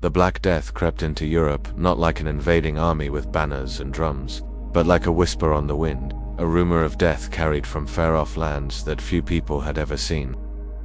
The Black Death crept into Europe not like an invading army with banners and drums, but like a whisper on the wind, a rumor of death carried from far-off lands that few people had ever seen.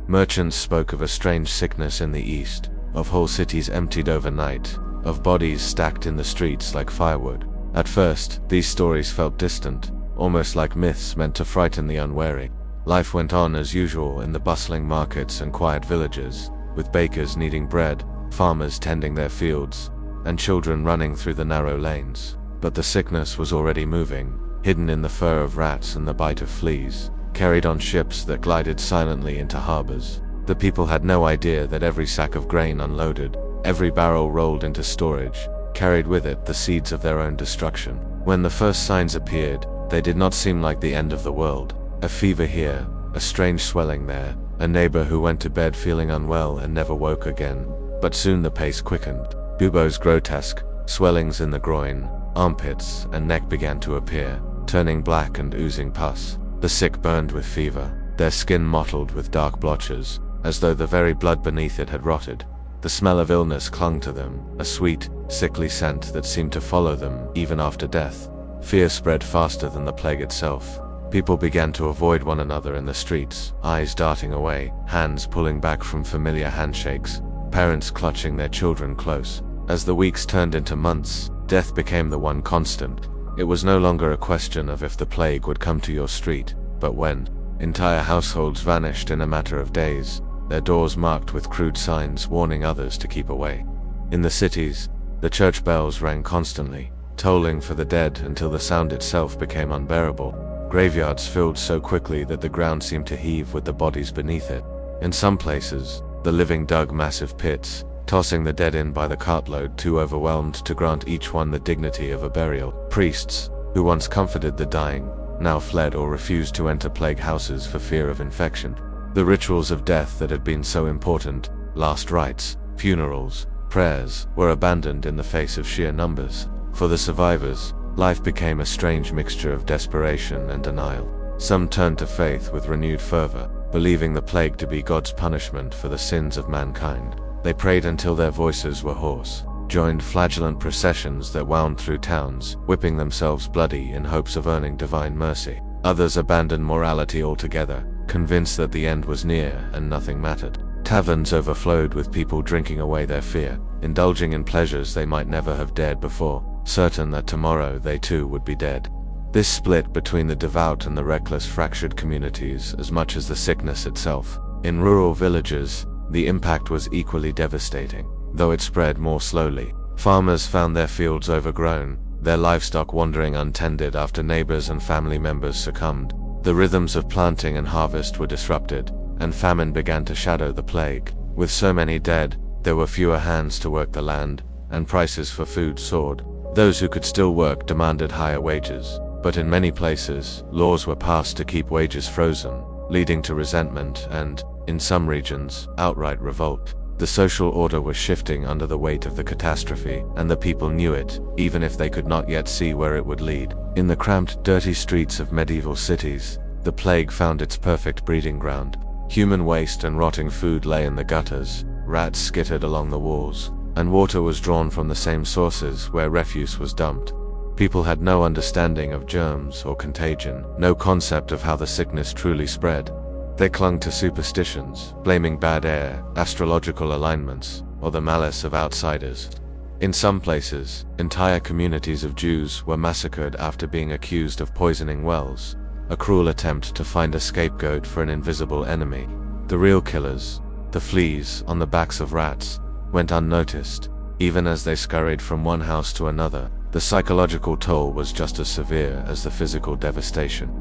Merchants spoke of a strange sickness in the east, of whole cities emptied overnight, of bodies stacked in the streets like firewood. At first, these stories felt distant, almost like myths meant to frighten the unwary. Life went on as usual in the bustling markets and quiet villages, with bakers kneading bread, farmers tending their fields, and children running through the narrow lanes. But the sickness was already moving, hidden in the fur of rats and the bite of fleas, carried on ships that glided silently into harbors. The people had no idea that every sack of grain unloaded, every barrel rolled into storage, carried with it the seeds of their own destruction. When the first signs appeared, they did not seem like the end of the world. A fever here, a strange swelling there, a neighbor who went to bed feeling unwell and never woke again. But soon the pace quickened. Buboes grotesque, swellings in the groin, armpits, and neck began to appear, turning black and oozing pus. The sick burned with fever, their skin mottled with dark blotches, as though the very blood beneath it had rotted. The smell of illness clung to them, a sweet, sickly scent that seemed to follow them even after death. Fear spread faster than the plague itself. People began to avoid one another in the streets, eyes darting away, hands pulling back from familiar handshakes, parents clutching their children close. As the weeks turned into months, death became the one constant. It was no longer a question of if the plague would come to your street, but when. Entire households vanished in a matter of days, their doors marked with crude signs warning others to keep away. In the cities, the church bells rang constantly, tolling for the dead until the sound itself became unbearable. Graveyards filled so quickly that the ground seemed to heave with the bodies beneath it. In some places, the living dug massive pits, tossing the dead in by the cartload, too overwhelmed to grant each one the dignity of a burial. Priests, who once comforted the dying, now fled or refused to enter plague houses for fear of infection. The rituals of death that had been so important, last rites, funerals, prayers, were abandoned in the face of sheer numbers. For the survivors, life became a strange mixture of desperation and denial. Some turned to faith with renewed fervor, believing the plague to be God's punishment for the sins of mankind. They prayed until their voices were hoarse, joined flagellant processions that wound through towns, whipping themselves bloody in hopes of earning divine mercy. Others abandoned morality altogether, convinced that the end was near and nothing mattered. Taverns overflowed with people drinking away their fear, indulging in pleasures they might never have dared before, certain that tomorrow they too would be dead. This split between the devout and the reckless fractured communities as much as the sickness itself. In rural villages, the impact was equally devastating, though it spread more slowly. Farmers found their fields overgrown, their livestock wandering untended after neighbors and family members succumbed. The rhythms of planting and harvest were disrupted, and famine began to shadow the plague. With so many dead, there were fewer hands to work the land, and prices for food soared. Those who could still work demanded higher wages, but in many places, laws were passed to keep wages frozen, leading to resentment and, in some regions, outright revolt. The social order was shifting under the weight of the catastrophe, and the people knew it, even if they could not yet see where it would lead. In the cramped, dirty streets of medieval cities, the plague found its perfect breeding ground. Human waste and rotting food lay in the gutters, rats skittered along the walls, and water was drawn from the same sources where refuse was dumped. People had no understanding of germs or contagion, no concept of how the sickness truly spread. They clung to superstitions, blaming bad air, astrological alignments, or the malice of outsiders. In some places, entire communities of Jews were massacred after being accused of poisoning wells, a cruel attempt to find a scapegoat for an invisible enemy. The real killers, the fleas on the backs of rats, went unnoticed, even as they scurried from one house to another. The psychological toll was just as severe as the physical devastation.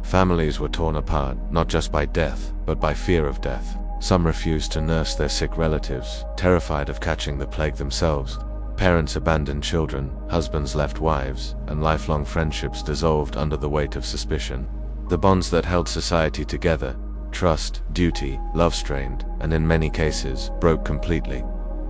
Families were torn apart, not just by death, but by fear of death. Some refused to nurse their sick relatives, terrified of catching the plague themselves. Parents abandoned children, husbands left wives, and lifelong friendships dissolved under the weight of suspicion. The bonds that held society together, trust, duty, love strained, and in many cases, broke completely.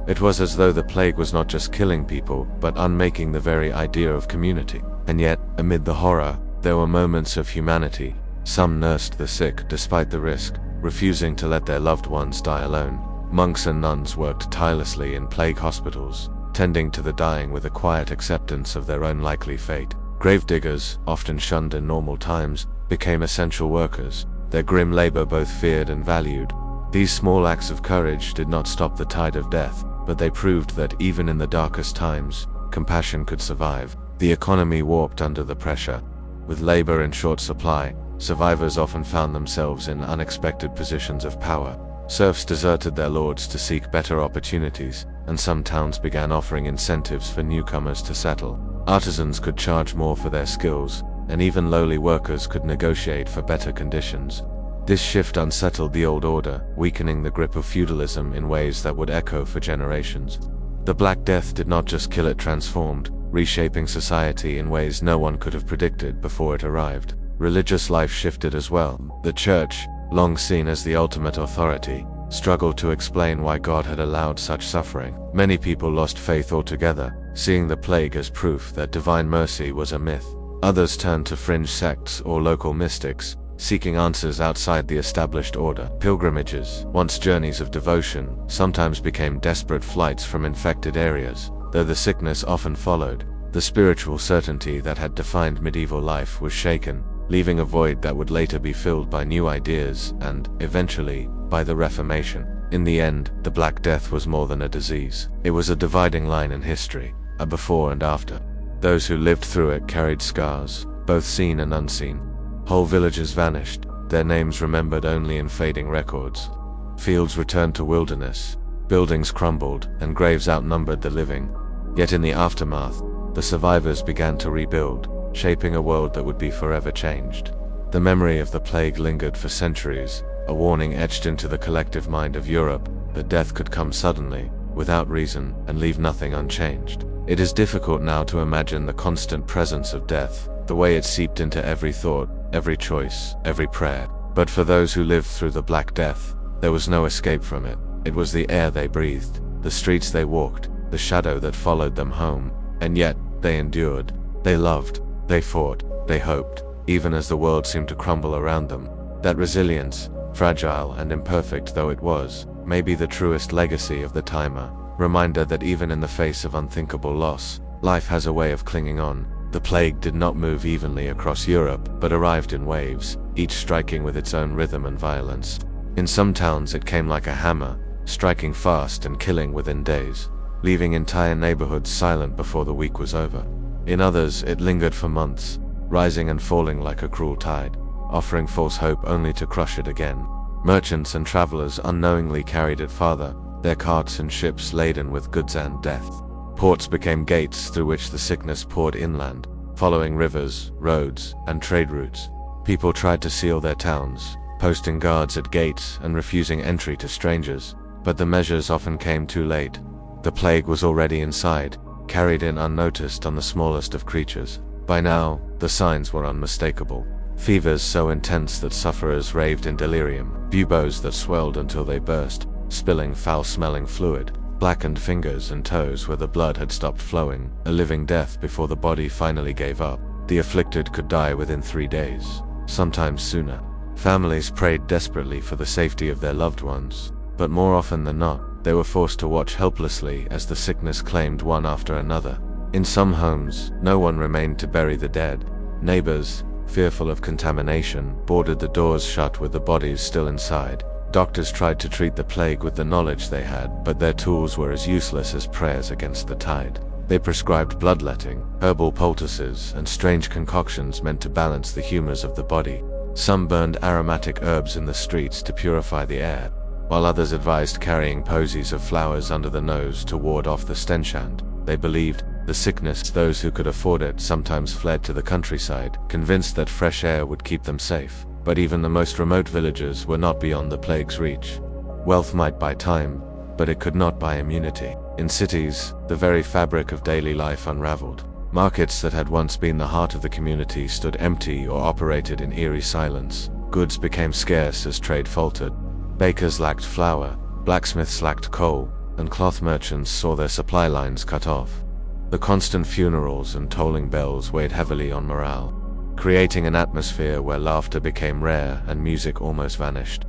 It was as though the plague was not just killing people, but unmaking the very idea of community. And yet, amid the horror, there were moments of humanity. Some nursed the sick despite the risk, refusing to let their loved ones die alone. Monks and nuns worked tirelessly in plague hospitals, tending to the dying with a quiet acceptance of their own likely fate. Gravediggers, often shunned in normal times, became essential workers, their grim labor both feared and valued. These small acts of courage did not stop the tide of death, but they proved that even in the darkest times, compassion could survive. The economy warped under the pressure. With labor in short supply, survivors often found themselves in unexpected positions of power. Serfs deserted their lords to seek better opportunities, and some towns began offering incentives for newcomers to settle. Artisans could charge more for their skills, and even lowly workers could negotiate for better conditions. This shift unsettled the old order, weakening the grip of feudalism in ways that would echo for generations. The Black Death did not just kill, it transformed, reshaping society in ways no one could have predicted before it arrived. Religious life shifted as well. The Church, long seen as the ultimate authority, struggled to explain why God had allowed such suffering. Many people lost faith altogether, seeing the plague as proof that divine mercy was a myth. Others turned to fringe sects or local mystics, seeking answers outside the established order. Pilgrimages, once journeys of devotion, sometimes became desperate flights from infected areas. Though the sickness often followed, the spiritual certainty that had defined medieval life was shaken, leaving a void that would later be filled by new ideas and, eventually, by the Reformation. In the end, the Black Death was more than a disease. It was a dividing line in history, a before and after. Those who lived through it carried scars, both seen and unseen. Whole villages vanished, their names remembered only in fading records. Fields returned to wilderness, buildings crumbled, and graves outnumbered the living. Yet in the aftermath, the survivors began to rebuild, shaping a world that would be forever changed. The memory of the plague lingered for centuries, a warning etched into the collective mind of Europe that death could come suddenly, without reason, and leave nothing unchanged. It is difficult now to imagine the constant presence of death, the way it seeped into every thought, every choice, every prayer. But for those who lived through the Black Death, there was no escape from it. It was the air they breathed, the streets they walked, the shadow that followed them home. And yet, they endured. They loved. They fought. They hoped, even as the world seemed to crumble around them. That resilience, fragile and imperfect though it was, may be the truest legacy of the timer. Reminder that even in the face of unthinkable loss, life has a way of clinging on. The plague did not move evenly across Europe, but arrived in waves, each striking with its own rhythm and violence. In some towns it came like a hammer, striking fast and killing within days, leaving entire neighborhoods silent before the week was over. In others it lingered for months, rising and falling like a cruel tide, offering false hope only to crush it again. Merchants and travelers unknowingly carried it farther, their carts and ships laden with goods and death. Ports became gates through which the sickness poured inland, following rivers, roads, and trade routes. People tried to seal their towns, posting guards at gates and refusing entry to strangers, but the measures often came too late. The plague was already inside, carried in unnoticed on the smallest of creatures. By now, the signs were unmistakable. Fevers so intense that sufferers raved in delirium, buboes that swelled until they burst, spilling foul-smelling fluid, blackened fingers and toes where the blood had stopped flowing, a living death before the body finally gave up. The afflicted could die within 3 days, sometimes sooner. Families prayed desperately for the safety of their loved ones, but more often than not, they were forced to watch helplessly as the sickness claimed one after another. In some homes, no one remained to bury the dead. Neighbors, fearful of contamination, boarded the doors shut with the bodies still inside. Doctors tried to treat the plague with the knowledge they had, but their tools were as useless as prayers against the tide. They prescribed bloodletting, herbal poultices, and strange concoctions meant to balance the humors of the body. Some burned aromatic herbs in the streets to purify the air, while others advised carrying posies of flowers under the nose to ward off the stench. And they believed the sickness. Those who could afford it sometimes fled to the countryside, convinced that fresh air would keep them safe. But even the most remote villages were not beyond the plague's reach. Wealth might buy time, but it could not buy immunity. In cities, the very fabric of daily life unraveled. Markets that had once been the heart of the community stood empty or operated in eerie silence. Goods became scarce as trade faltered. Bakers lacked flour, blacksmiths lacked coal, and cloth merchants saw their supply lines cut off. The constant funerals and tolling bells weighed heavily on morale, creating an atmosphere where laughter became rare and music almost vanished.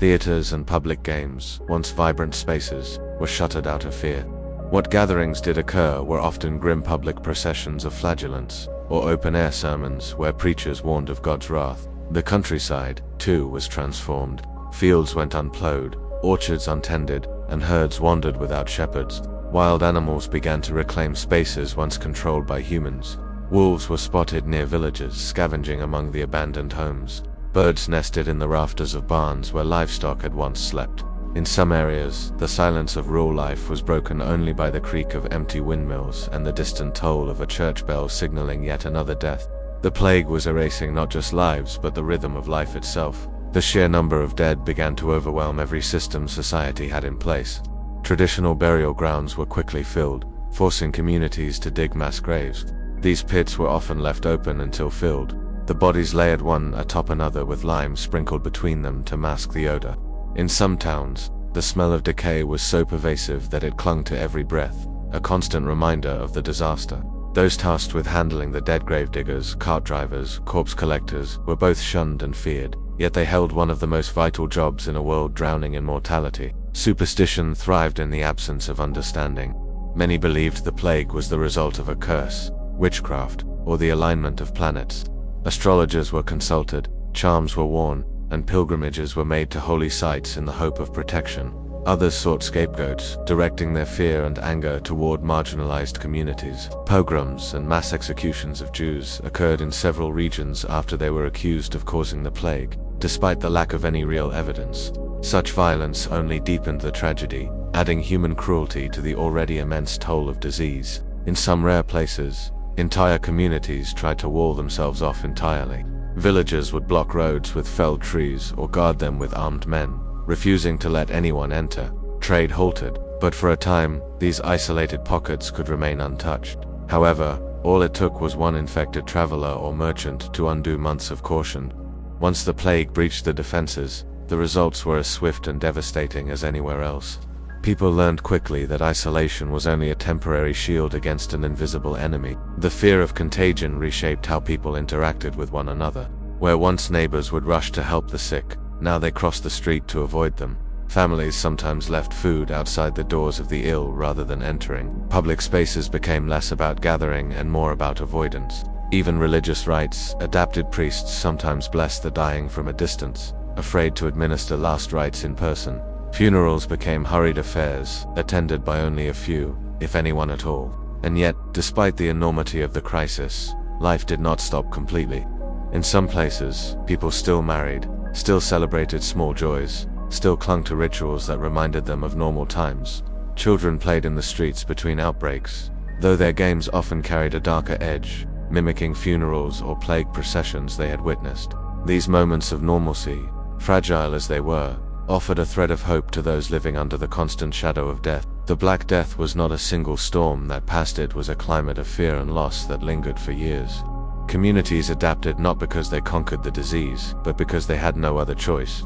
Theaters and public games, once vibrant spaces, were shuttered out of fear. What gatherings did occur were often grim public processions of flagellants, or open-air sermons where preachers warned of God's wrath. The countryside, too, was transformed. Fields went unplowed, orchards untended, and herds wandered without shepherds. Wild animals began to reclaim spaces once controlled by humans. Wolves were spotted near villages, scavenging among the abandoned homes. Birds nested in the rafters of barns where livestock had once slept. In some areas, the silence of rural life was broken only by the creak of empty windmills and the distant toll of a church bell signaling yet another death. The plague was erasing not just lives but the rhythm of life itself. The sheer number of dead began to overwhelm every system society had in place. Traditional burial grounds were quickly filled, forcing communities to dig mass graves. These pits were often left open until filled. The bodies layered one atop another with lime sprinkled between them to mask the odor. In some towns, the smell of decay was so pervasive that it clung to every breath, a constant reminder of the disaster. Those tasked with handling the dead grave diggers, cart drivers, corpse collectors, were both shunned and feared, yet they held one of the most vital jobs in a world drowning in mortality. Superstition thrived in the absence of understanding. Many believed the plague was the result of a curse, witchcraft, or the alignment of planets. Astrologers were consulted, charms were worn, and pilgrimages were made to holy sites in the hope of protection. Others sought scapegoats, directing their fear and anger toward marginalized communities. Pogroms and mass executions of Jews occurred in several regions after they were accused of causing the plague, despite the lack of any real evidence. Such violence only deepened the tragedy, adding human cruelty to the already immense toll of disease. In some rare places, entire communities tried to wall themselves off entirely. Villagers would block roads with felled trees or guard them with armed men, refusing to let anyone enter. Trade halted, but for a time, these isolated pockets could remain untouched. However, all it took was one infected traveler or merchant to undo months of caution. Once the plague breached the defenses, the results were as swift and devastating as anywhere else. People learned quickly that isolation was only a temporary shield against an invisible enemy. The fear of contagion reshaped how people interacted with one another. Where once neighbors would rush to help the sick, now they crossed the street to avoid them. Families sometimes left food outside the doors of the ill rather than entering. Public spaces became less about gathering and more about avoidance. Even religious rites, adapted priests sometimes blessed the dying from a distance, afraid to administer last rites in person. Funerals became hurried affairs, attended by only a few, if anyone at all. And yet, despite the enormity of the crisis, life did not stop completely. In some places, people still married, still celebrated small joys, still clung to rituals that reminded them of normal times. Children played in the streets between outbreaks, though their games often carried a darker edge, mimicking funerals or plague processions they had witnessed. These moments of normalcy, fragile as they were, offered a thread of hope to those living under the constant shadow of death. The Black Death was not a single storm that passed, it was a climate of fear and loss that lingered for years. Communities adapted not because they conquered the disease, but because they had no other choice.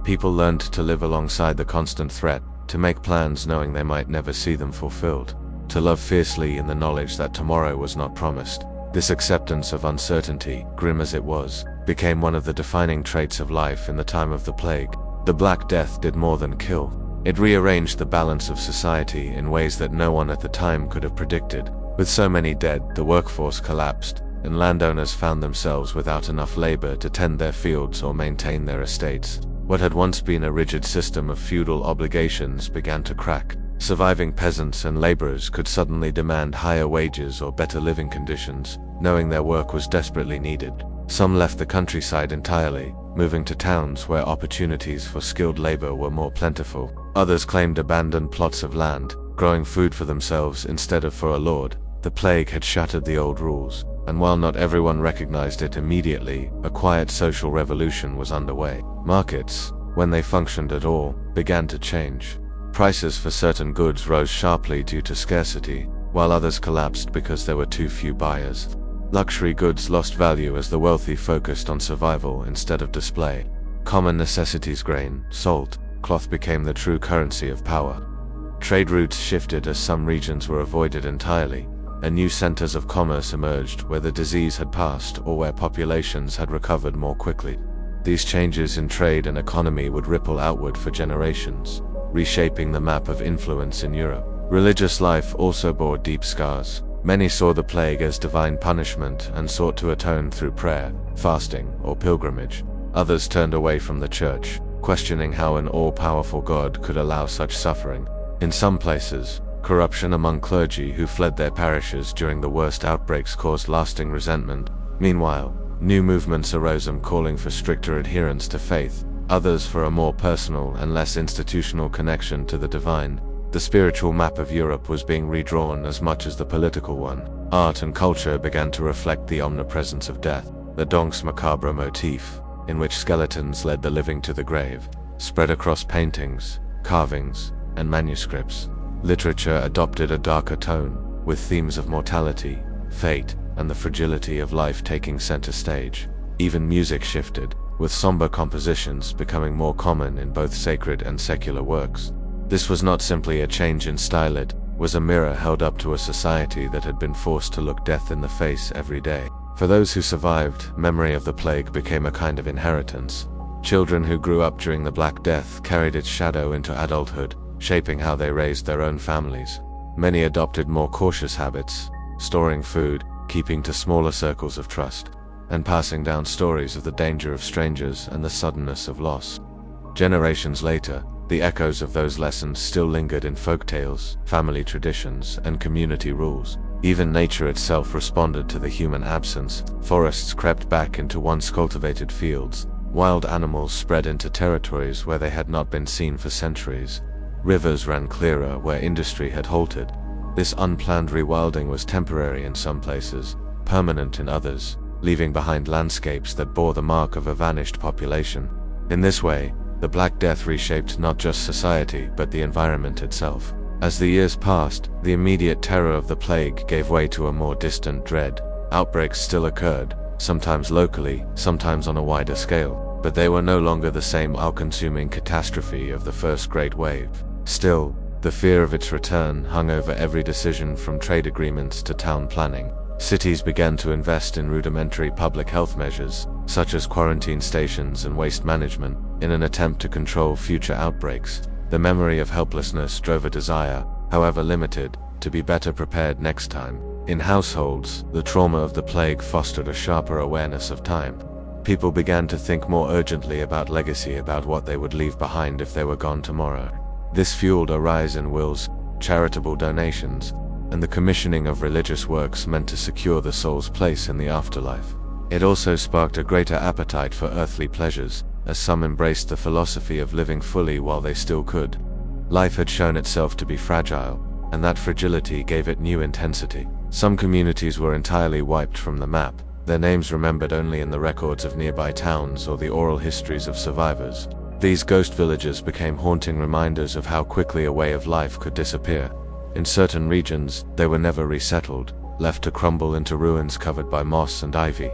People learned to live alongside the constant threat, to make plans knowing they might never see them fulfilled, to love fiercely in the knowledge that tomorrow was not promised. This acceptance of uncertainty, grim as it was, became one of the defining traits of life in the time of the plague. The Black Death did more than kill. It rearranged the balance of society in ways that no one at the time could have predicted. With so many dead, the workforce collapsed, and landowners found themselves without enough labor to tend their fields or maintain their estates. What had once been a rigid system of feudal obligations began to crack. Surviving peasants and laborers could suddenly demand higher wages or better living conditions, knowing their work was desperately needed. Some left the countryside entirely, moving to towns where opportunities for skilled labor were more plentiful. Others claimed abandoned plots of land, growing food for themselves instead of for a lord. The plague had shattered the old rules, and while not everyone recognized it immediately, a quiet social revolution was underway. Markets, when they functioned at all, began to change. Prices for certain goods rose sharply due to scarcity, while others collapsed because there were too few buyers. Luxury goods lost value as the wealthy focused on survival instead of display. Common necessities, grain, salt, cloth became the true currency of power. Trade routes shifted as some regions were avoided entirely, and new centers of commerce emerged where the disease had passed or where populations had recovered more quickly. These changes in trade and economy would ripple outward for generations, reshaping the map of influence in Europe. Religious life also bore deep scars. Many saw the plague as divine punishment and sought to atone through prayer, fasting, or pilgrimage. Others turned away from the church, questioning how an all-powerful God could allow such suffering. In some places, corruption among clergy who fled their parishes during the worst outbreaks caused lasting resentment. Meanwhile, new movements arose calling for stricter adherence to faith, others for a more personal and less institutional connection to the divine. The spiritual map of Europe was being redrawn as much as the political one. Art and culture began to reflect the omnipresence of death. The Danse Macabre motif, in which skeletons led the living to the grave, spread across paintings, carvings, and manuscripts. Literature adopted a darker tone, with themes of mortality, fate, and the fragility of life taking center stage. Even music shifted, with somber compositions becoming more common in both sacred and secular works. This was not simply a change in style, it was a mirror held up to a society that had been forced to look death in the face every day. For those who survived, memory of the plague became a kind of inheritance. Children who grew up during the Black Death carried its shadow into adulthood, shaping how they raised their own families. Many adopted more cautious habits, storing food, keeping to smaller circles of trust, and passing down stories of the danger of strangers and the suddenness of loss. Generations later, the echoes of those lessons still lingered in folktales, family traditions, and community rules. Even nature itself responded to the human absence. Forests crept back into once cultivated fields. Wild animals spread into territories where they had not been seen for centuries. Rivers ran clearer where industry had halted. This unplanned rewilding was temporary in some places, permanent in others, leaving behind landscapes that bore the mark of a vanished population. In this way, the Black Death reshaped not just society but the environment itself. As the years passed, the immediate terror of the plague gave way to a more distant dread. Outbreaks still occurred, sometimes locally, sometimes on a wider scale, but they were no longer the same all-consuming catastrophe of the first great wave. Still, the fear of its return hung over every decision from trade agreements to town planning. Cities began to invest in rudimentary public health measures, such as quarantine stations and waste management, in an attempt to control future outbreaks. The memory of helplessness drove a desire, however limited, to be better prepared next time. In households, the trauma of the plague fostered a sharper awareness of time. People began to think more urgently about legacy, about what they would leave behind if they were gone tomorrow. This fueled a rise in wills, charitable donations, and the commissioning of religious works meant to secure the soul's place in the afterlife. It also sparked a greater appetite for earthly pleasures, as some embraced the philosophy of living fully while they still could. Life had shown itself to be fragile, and that fragility gave it new intensity. Some communities were entirely wiped from the map, their names remembered only in the records of nearby towns or the oral histories of survivors. These ghost villages became haunting reminders of how quickly a way of life could disappear. In certain regions, they were never resettled, left to crumble into ruins covered by moss and ivy.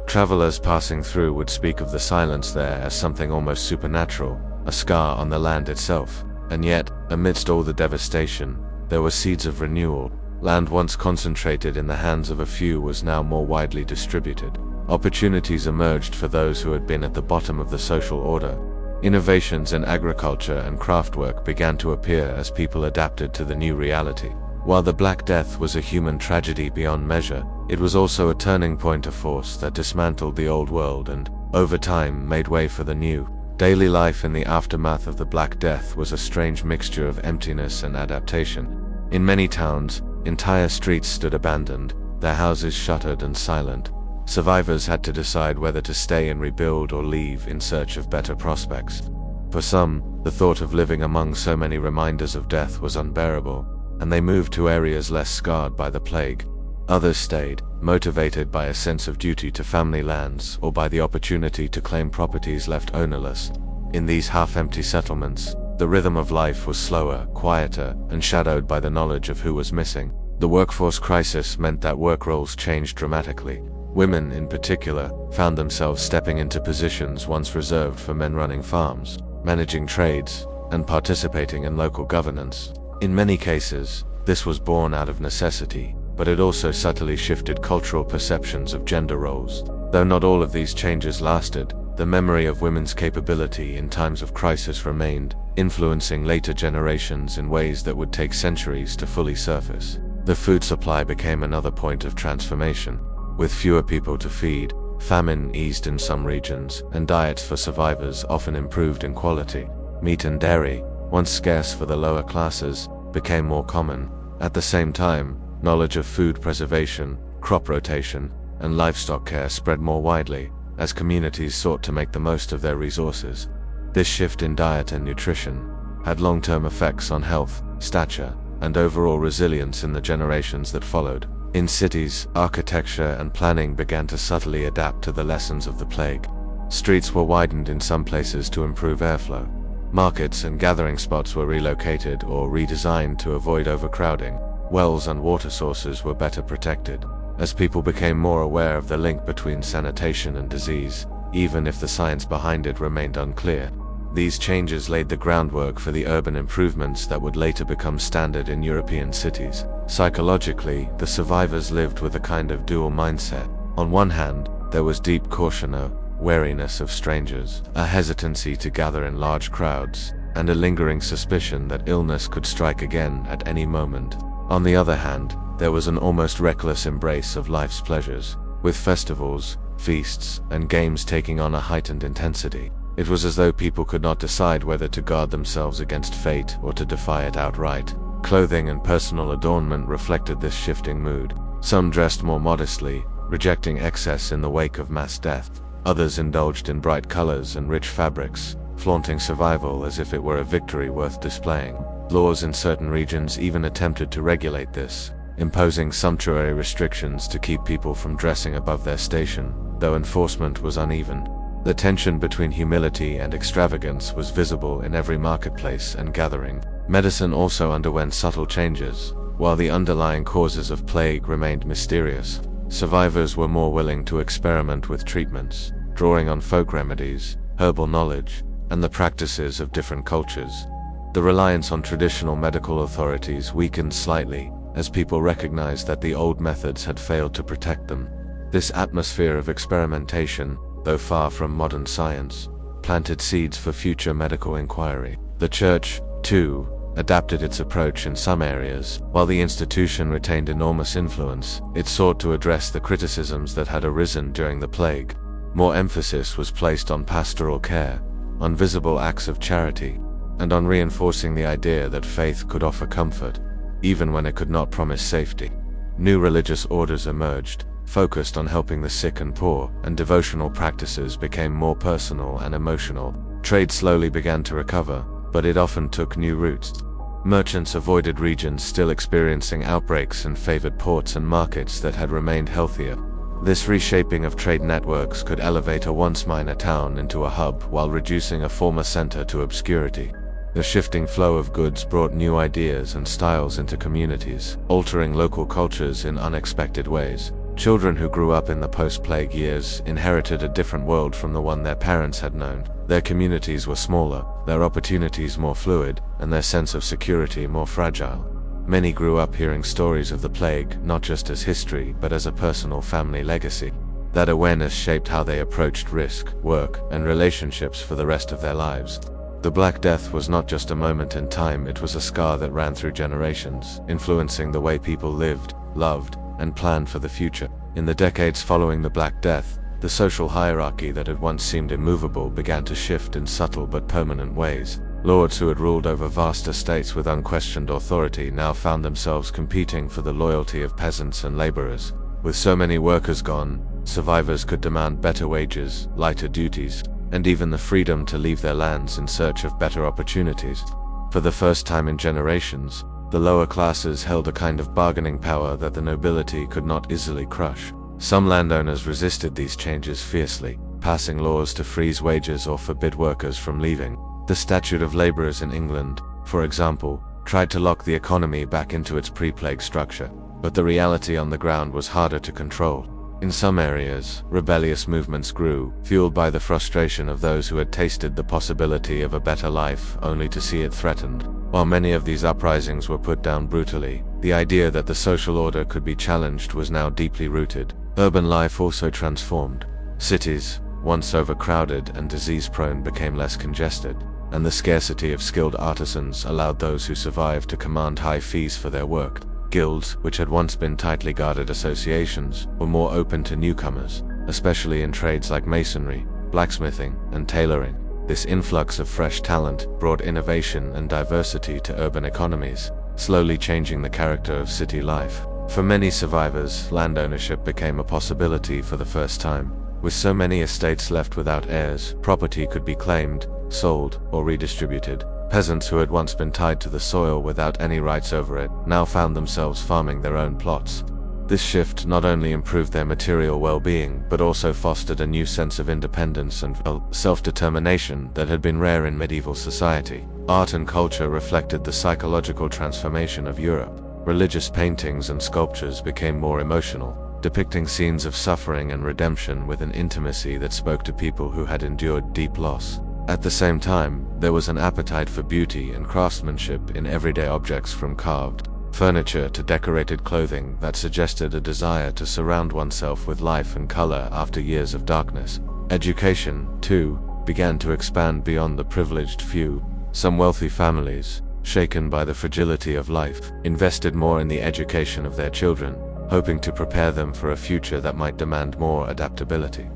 Travelers passing through would speak of the silence there as something almost supernatural, a scar on the land itself. And yet, amidst all the devastation, there were seeds of renewal. Land once concentrated in the hands of a few was now more widely distributed. Opportunities emerged for those who had been at the bottom of the social order. Innovations in agriculture and craftwork began to appear as people adapted to the new reality. While the Black Death was a human tragedy beyond measure, it was also a turning point, a force that dismantled the old world and, over time, made way for the new. Daily life in the aftermath of the Black Death was a strange mixture of emptiness and adaptation. In many towns, entire streets stood abandoned, their houses shuttered and silent. Survivors had to decide whether to stay and rebuild or leave in search of better prospects. For some, the thought of living among so many reminders of death was unbearable, and they moved to areas less scarred by the plague. Others stayed, motivated by a sense of duty to family lands or by the opportunity to claim properties left ownerless. In these half-empty settlements, the rhythm of life was slower, quieter, and shadowed by the knowledge of who was missing. The workforce crisis meant that work roles changed dramatically. Women, in particular, found themselves stepping into positions once reserved for men running farms, managing trades, and participating in local governance. In many cases, this was born out of necessity, but it also subtly shifted cultural perceptions of gender roles. Though not all of these changes lasted, the memory of women's capability in times of crisis remained, influencing later generations in ways that would take centuries to fully surface. The food supply became another point of transformation. With fewer people to feed, famine eased in some regions, and diets for survivors often improved in quality. Meat and dairy, once scarce for the lower classes, became more common. At the same time, knowledge of food preservation, crop rotation, and livestock care spread more widely, as communities sought to make the most of their resources. This shift in diet and nutrition had long-term effects on health, stature, and overall resilience in the generations that followed. In cities, architecture and planning began to subtly adapt to the lessons of the plague. Streets were widened in some places to improve airflow. Markets and gathering spots were relocated or redesigned to avoid overcrowding. Wells and water sources were better protected, as people became more aware of the link between sanitation and disease, even if the science behind it remained unclear. These changes laid the groundwork for the urban improvements that would later become standard in European cities. Psychologically, the survivors lived with a kind of dual mindset. On one hand, there was deep caution, a wariness of strangers, a hesitancy to gather in large crowds, and a lingering suspicion that illness could strike again at any moment. On the other hand, there was an almost reckless embrace of life's pleasures, with festivals, feasts, and games taking on a heightened intensity. It was as though people could not decide whether to guard themselves against fate or to defy it outright. Clothing and personal adornment reflected this shifting mood. Some dressed more modestly, rejecting excess in the wake of mass death. Others indulged in bright colors and rich fabrics, flaunting survival as if it were a victory worth displaying. Laws in certain regions even attempted to regulate this, imposing sumptuary restrictions to keep people from dressing above their station, though enforcement was uneven. The tension between humility and extravagance was visible in every marketplace and gathering. Medicine also underwent subtle changes. While the underlying causes of plague remained mysterious, survivors were more willing to experiment with treatments, drawing on folk remedies, herbal knowledge, and the practices of different cultures. The reliance on traditional medical authorities weakened slightly, as people recognized that the old methods had failed to protect them. This atmosphere of experimentation, though far from modern science, planted seeds for future medical inquiry. The Church, too, adapted its approach in some areas. While the institution retained enormous influence, it sought to address the criticisms that had arisen during the plague. More emphasis was placed on pastoral care, on visible acts of charity, and on reinforcing the idea that faith could offer comfort, even when it could not promise safety. New religious orders emerged, focused on helping the sick and poor, and devotional practices became more personal and emotional. Trade slowly began to recover, but it often took new routes. Merchants avoided regions still experiencing outbreaks and favored ports and markets that had remained healthier. This reshaping of trade networks could elevate a once minor town into a hub while reducing a former center to obscurity. The shifting flow of goods brought new ideas and styles into communities, altering local cultures in unexpected ways. Children who grew up in the post-plague years inherited a different world from the one their parents had known. Their communities were smaller, their opportunities more fluid, and their sense of security more fragile. Many grew up hearing stories of the plague, not just as history, but as a personal family legacy. That awareness shaped how they approached risk, work, and relationships for the rest of their lives. The Black Death was not just a moment in time, it was a scar that ran through generations, influencing the way people lived, loved, and planned for the future. In the decades following the Black Death, the social hierarchy that had once seemed immovable began to shift in subtle but permanent ways. Lords who had ruled over vast estates with unquestioned authority now found themselves competing for the loyalty of peasants and laborers. With so many workers gone, survivors could demand better wages, lighter duties, and even the freedom to leave their lands in search of better opportunities. For the first time in generations, the lower classes held a kind of bargaining power that the nobility could not easily crush. Some landowners resisted these changes fiercely, passing laws to freeze wages or forbid workers from leaving. The Statute of Labourers in England, for example, tried to lock the economy back into its pre-plague structure, but the reality on the ground was harder to control. In some areas, rebellious movements grew, fueled by the frustration of those who had tasted the possibility of a better life only to see it threatened. While many of these uprisings were put down brutally, the idea that the social order could be challenged was now deeply rooted. Urban life also transformed. Cities, once overcrowded and disease-prone, became less congested, and the scarcity of skilled artisans allowed those who survived to command high fees for their work. Guilds, which had once been tightly guarded associations, were more open to newcomers, especially in trades like masonry, blacksmithing, and tailoring. This influx of fresh talent brought innovation and diversity to urban economies, slowly changing the character of city life. For many survivors, land ownership became a possibility for the first time. With so many estates left without heirs, property could be claimed, sold, or redistributed. Peasants who had once been tied to the soil without any rights over it now found themselves farming their own plots. This shift not only improved their material well-being, but also fostered a new sense of independence and self-determination that had been rare in medieval society. Art and culture reflected the psychological transformation of Europe. Religious paintings and sculptures became more emotional, depicting scenes of suffering and redemption with an intimacy that spoke to people who had endured deep loss. At the same time, there was an appetite for beauty and craftsmanship in everyday objects, from carved furniture to decorated clothing, that suggested a desire to surround oneself with life and color after years of darkness. Education, too, began to expand beyond the privileged few. Some wealthy families, shaken by the fragility of life, invested more in the education of their children, hoping to prepare them for a future that might demand more adaptability.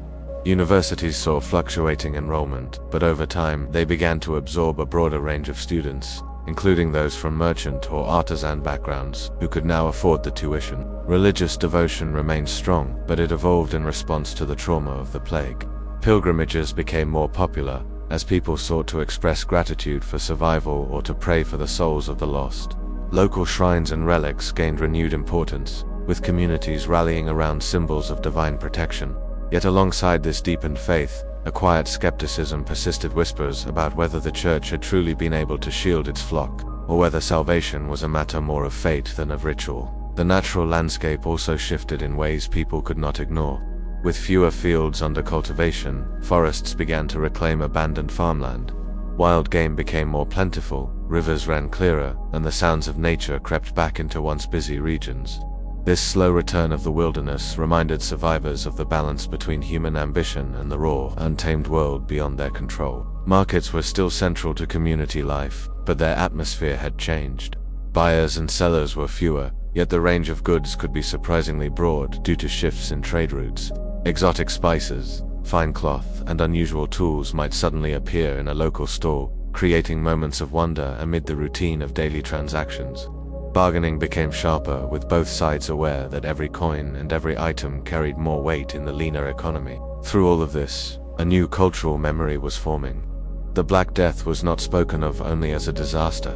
Universities saw fluctuating enrollment, but over time they began to absorb a broader range of students, including those from merchant or artisan backgrounds, who could now afford the tuition. Religious devotion remained strong, but it evolved in response to the trauma of the plague. Pilgrimages became more popular, as people sought to express gratitude for survival or to pray for the souls of the lost. Local shrines and relics gained renewed importance, with communities rallying around symbols of divine protection. Yet alongside this deepened faith, a quiet skepticism persisted. Whispers about whether the church had truly been able to shield its flock, or whether salvation was a matter more of fate than of ritual. The natural landscape also shifted in ways people could not ignore. With fewer fields under cultivation, forests began to reclaim abandoned farmland. Wild game became more plentiful, rivers ran clearer, and the sounds of nature crept back into once busy regions. This slow return of the wilderness reminded survivors of the balance between human ambition and the raw, untamed world beyond their control. Markets were still central to community life, but their atmosphere had changed. Buyers and sellers were fewer, yet the range of goods could be surprisingly broad due to shifts in trade routes. Exotic spices, fine cloth, and unusual tools might suddenly appear in a local store, creating moments of wonder amid the routine of daily transactions. Bargaining became sharper, with both sides aware that every coin and every item carried more weight in the leaner economy. Through all of this, a new cultural memory was forming. The Black Death was not spoken of only as a disaster,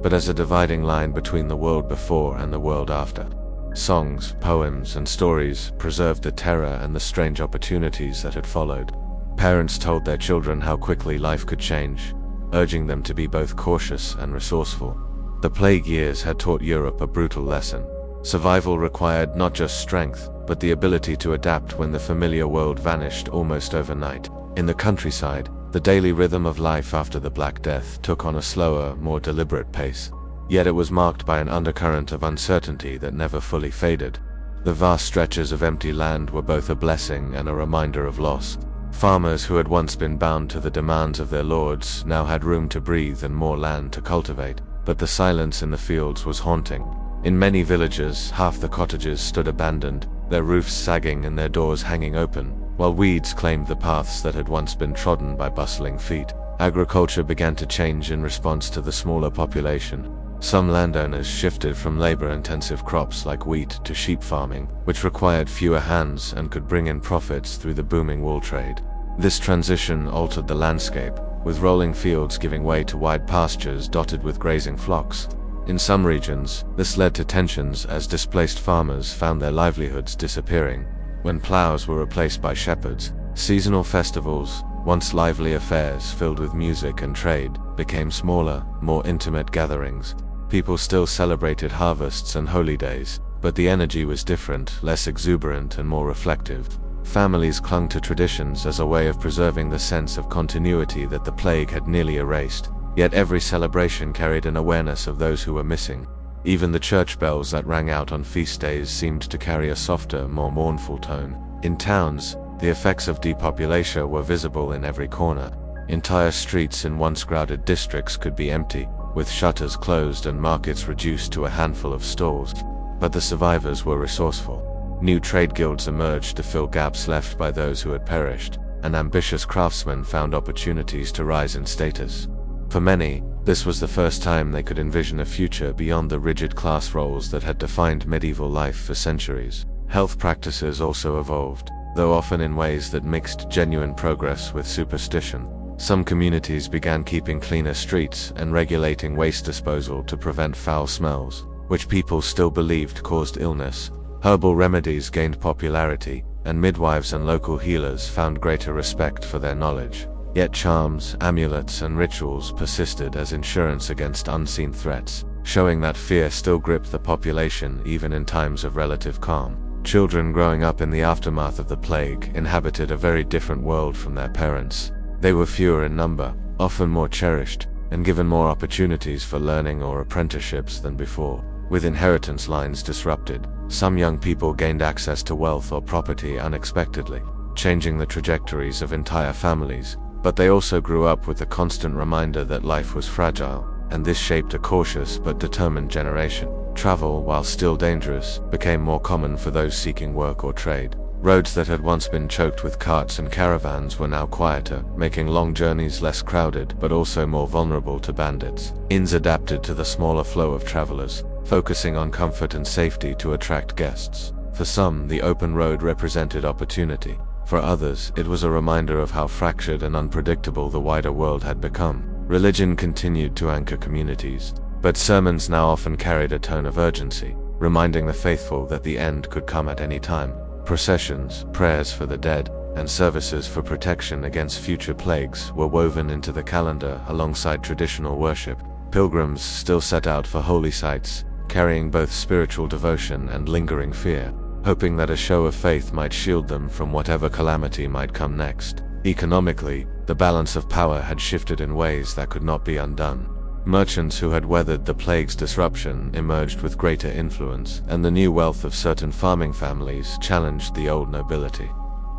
but as a dividing line between the world before and the world after. Songs, poems, and stories preserved the terror and the strange opportunities that had followed. Parents told their children how quickly life could change, urging them to be both cautious and resourceful. The plague years had taught Europe a brutal lesson. Survival required not just strength, but the ability to adapt when the familiar world vanished almost overnight. In the countryside, the daily rhythm of life after the Black Death took on a slower, more deliberate pace. Yet it was marked by an undercurrent of uncertainty that never fully faded. The vast stretches of empty land were both a blessing and a reminder of loss. Farmers who had once been bound to the demands of their lords now had room to breathe and more land to cultivate. But the silence in the fields was haunting. In many villages, half the cottages stood abandoned, their roofs sagging and their doors hanging open, while weeds claimed the paths that had once been trodden by bustling feet. Agriculture began to change in response to the smaller population. Some landowners shifted from labor-intensive crops like wheat to sheep farming, which required fewer hands and could bring in profits through the booming wool trade. This transition altered the landscape, with rolling fields giving way to wide pastures dotted with grazing flocks. In some regions, this led to tensions as displaced farmers found their livelihoods disappearing. When plows were replaced by shepherds, seasonal festivals, once lively affairs filled with music and trade, became smaller, more intimate gatherings. People still celebrated harvests and holy days, but the energy was different, less exuberant and more reflective. Families clung to traditions as a way of preserving the sense of continuity that the plague had nearly erased. Yet every celebration carried an awareness of those who were missing. Even the church bells that rang out on feast days seemed to carry a softer, more mournful tone. In towns, The effects of depopulation were visible in every corner. Entire streets in once crowded districts could be empty, with shutters closed and markets reduced to a handful of stalls. But the survivors were resourceful. New trade guilds emerged to fill gaps left by those who had perished, and ambitious craftsmen found opportunities to rise in status. For many, this was the first time they could envision a future beyond the rigid class roles that had defined medieval life for centuries. Health practices also evolved, though often in ways that mixed genuine progress with superstition. Some communities began keeping cleaner streets and regulating waste disposal to prevent foul smells, which people still believed caused illness. Herbal remedies gained popularity, and midwives and local healers found greater respect for their knowledge. Yet charms, amulets, and rituals persisted as insurance against unseen threats, showing that fear still gripped the population even in times of relative calm. Children growing up in the aftermath of the plague inhabited a very different world from their parents. They were fewer in number, often more cherished, and given more opportunities for learning or apprenticeships than before. With inheritance lines disrupted, some young people gained access to wealth or property unexpectedly, changing the trajectories of entire families. But they also grew up with the constant reminder that life was fragile, and this shaped a cautious but determined generation. Travel, while still dangerous, became more common for those seeking work or trade. Roads that had once been choked with carts and caravans were now quieter, making long journeys less crowded but also more vulnerable to bandits. Inns adapted to the smaller flow of travelers, focusing on comfort and safety to attract guests. For some, the open road represented opportunity. For others, it was a reminder of how fractured and unpredictable the wider world had become. Religion continued to anchor communities, but sermons now often carried a tone of urgency, reminding the faithful that the end could come at any time. Processions, prayers for the dead, and services for protection against future plagues were woven into the calendar alongside traditional worship. Pilgrims still set out for holy sites, carrying both spiritual devotion and lingering fear, hoping that a show of faith might shield them from whatever calamity might come next. Economically, the balance of power had shifted in ways that could not be undone. Merchants who had weathered the plague's disruption emerged with greater influence, and the new wealth of certain farming families challenged the old nobility.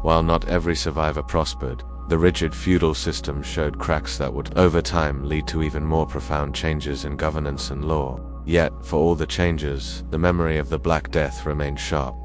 While not every survivor prospered, the rigid feudal system showed cracks that would, over time, lead to even more profound changes in governance and law. Yet, for all the changes, the memory of the Black Death remained sharp.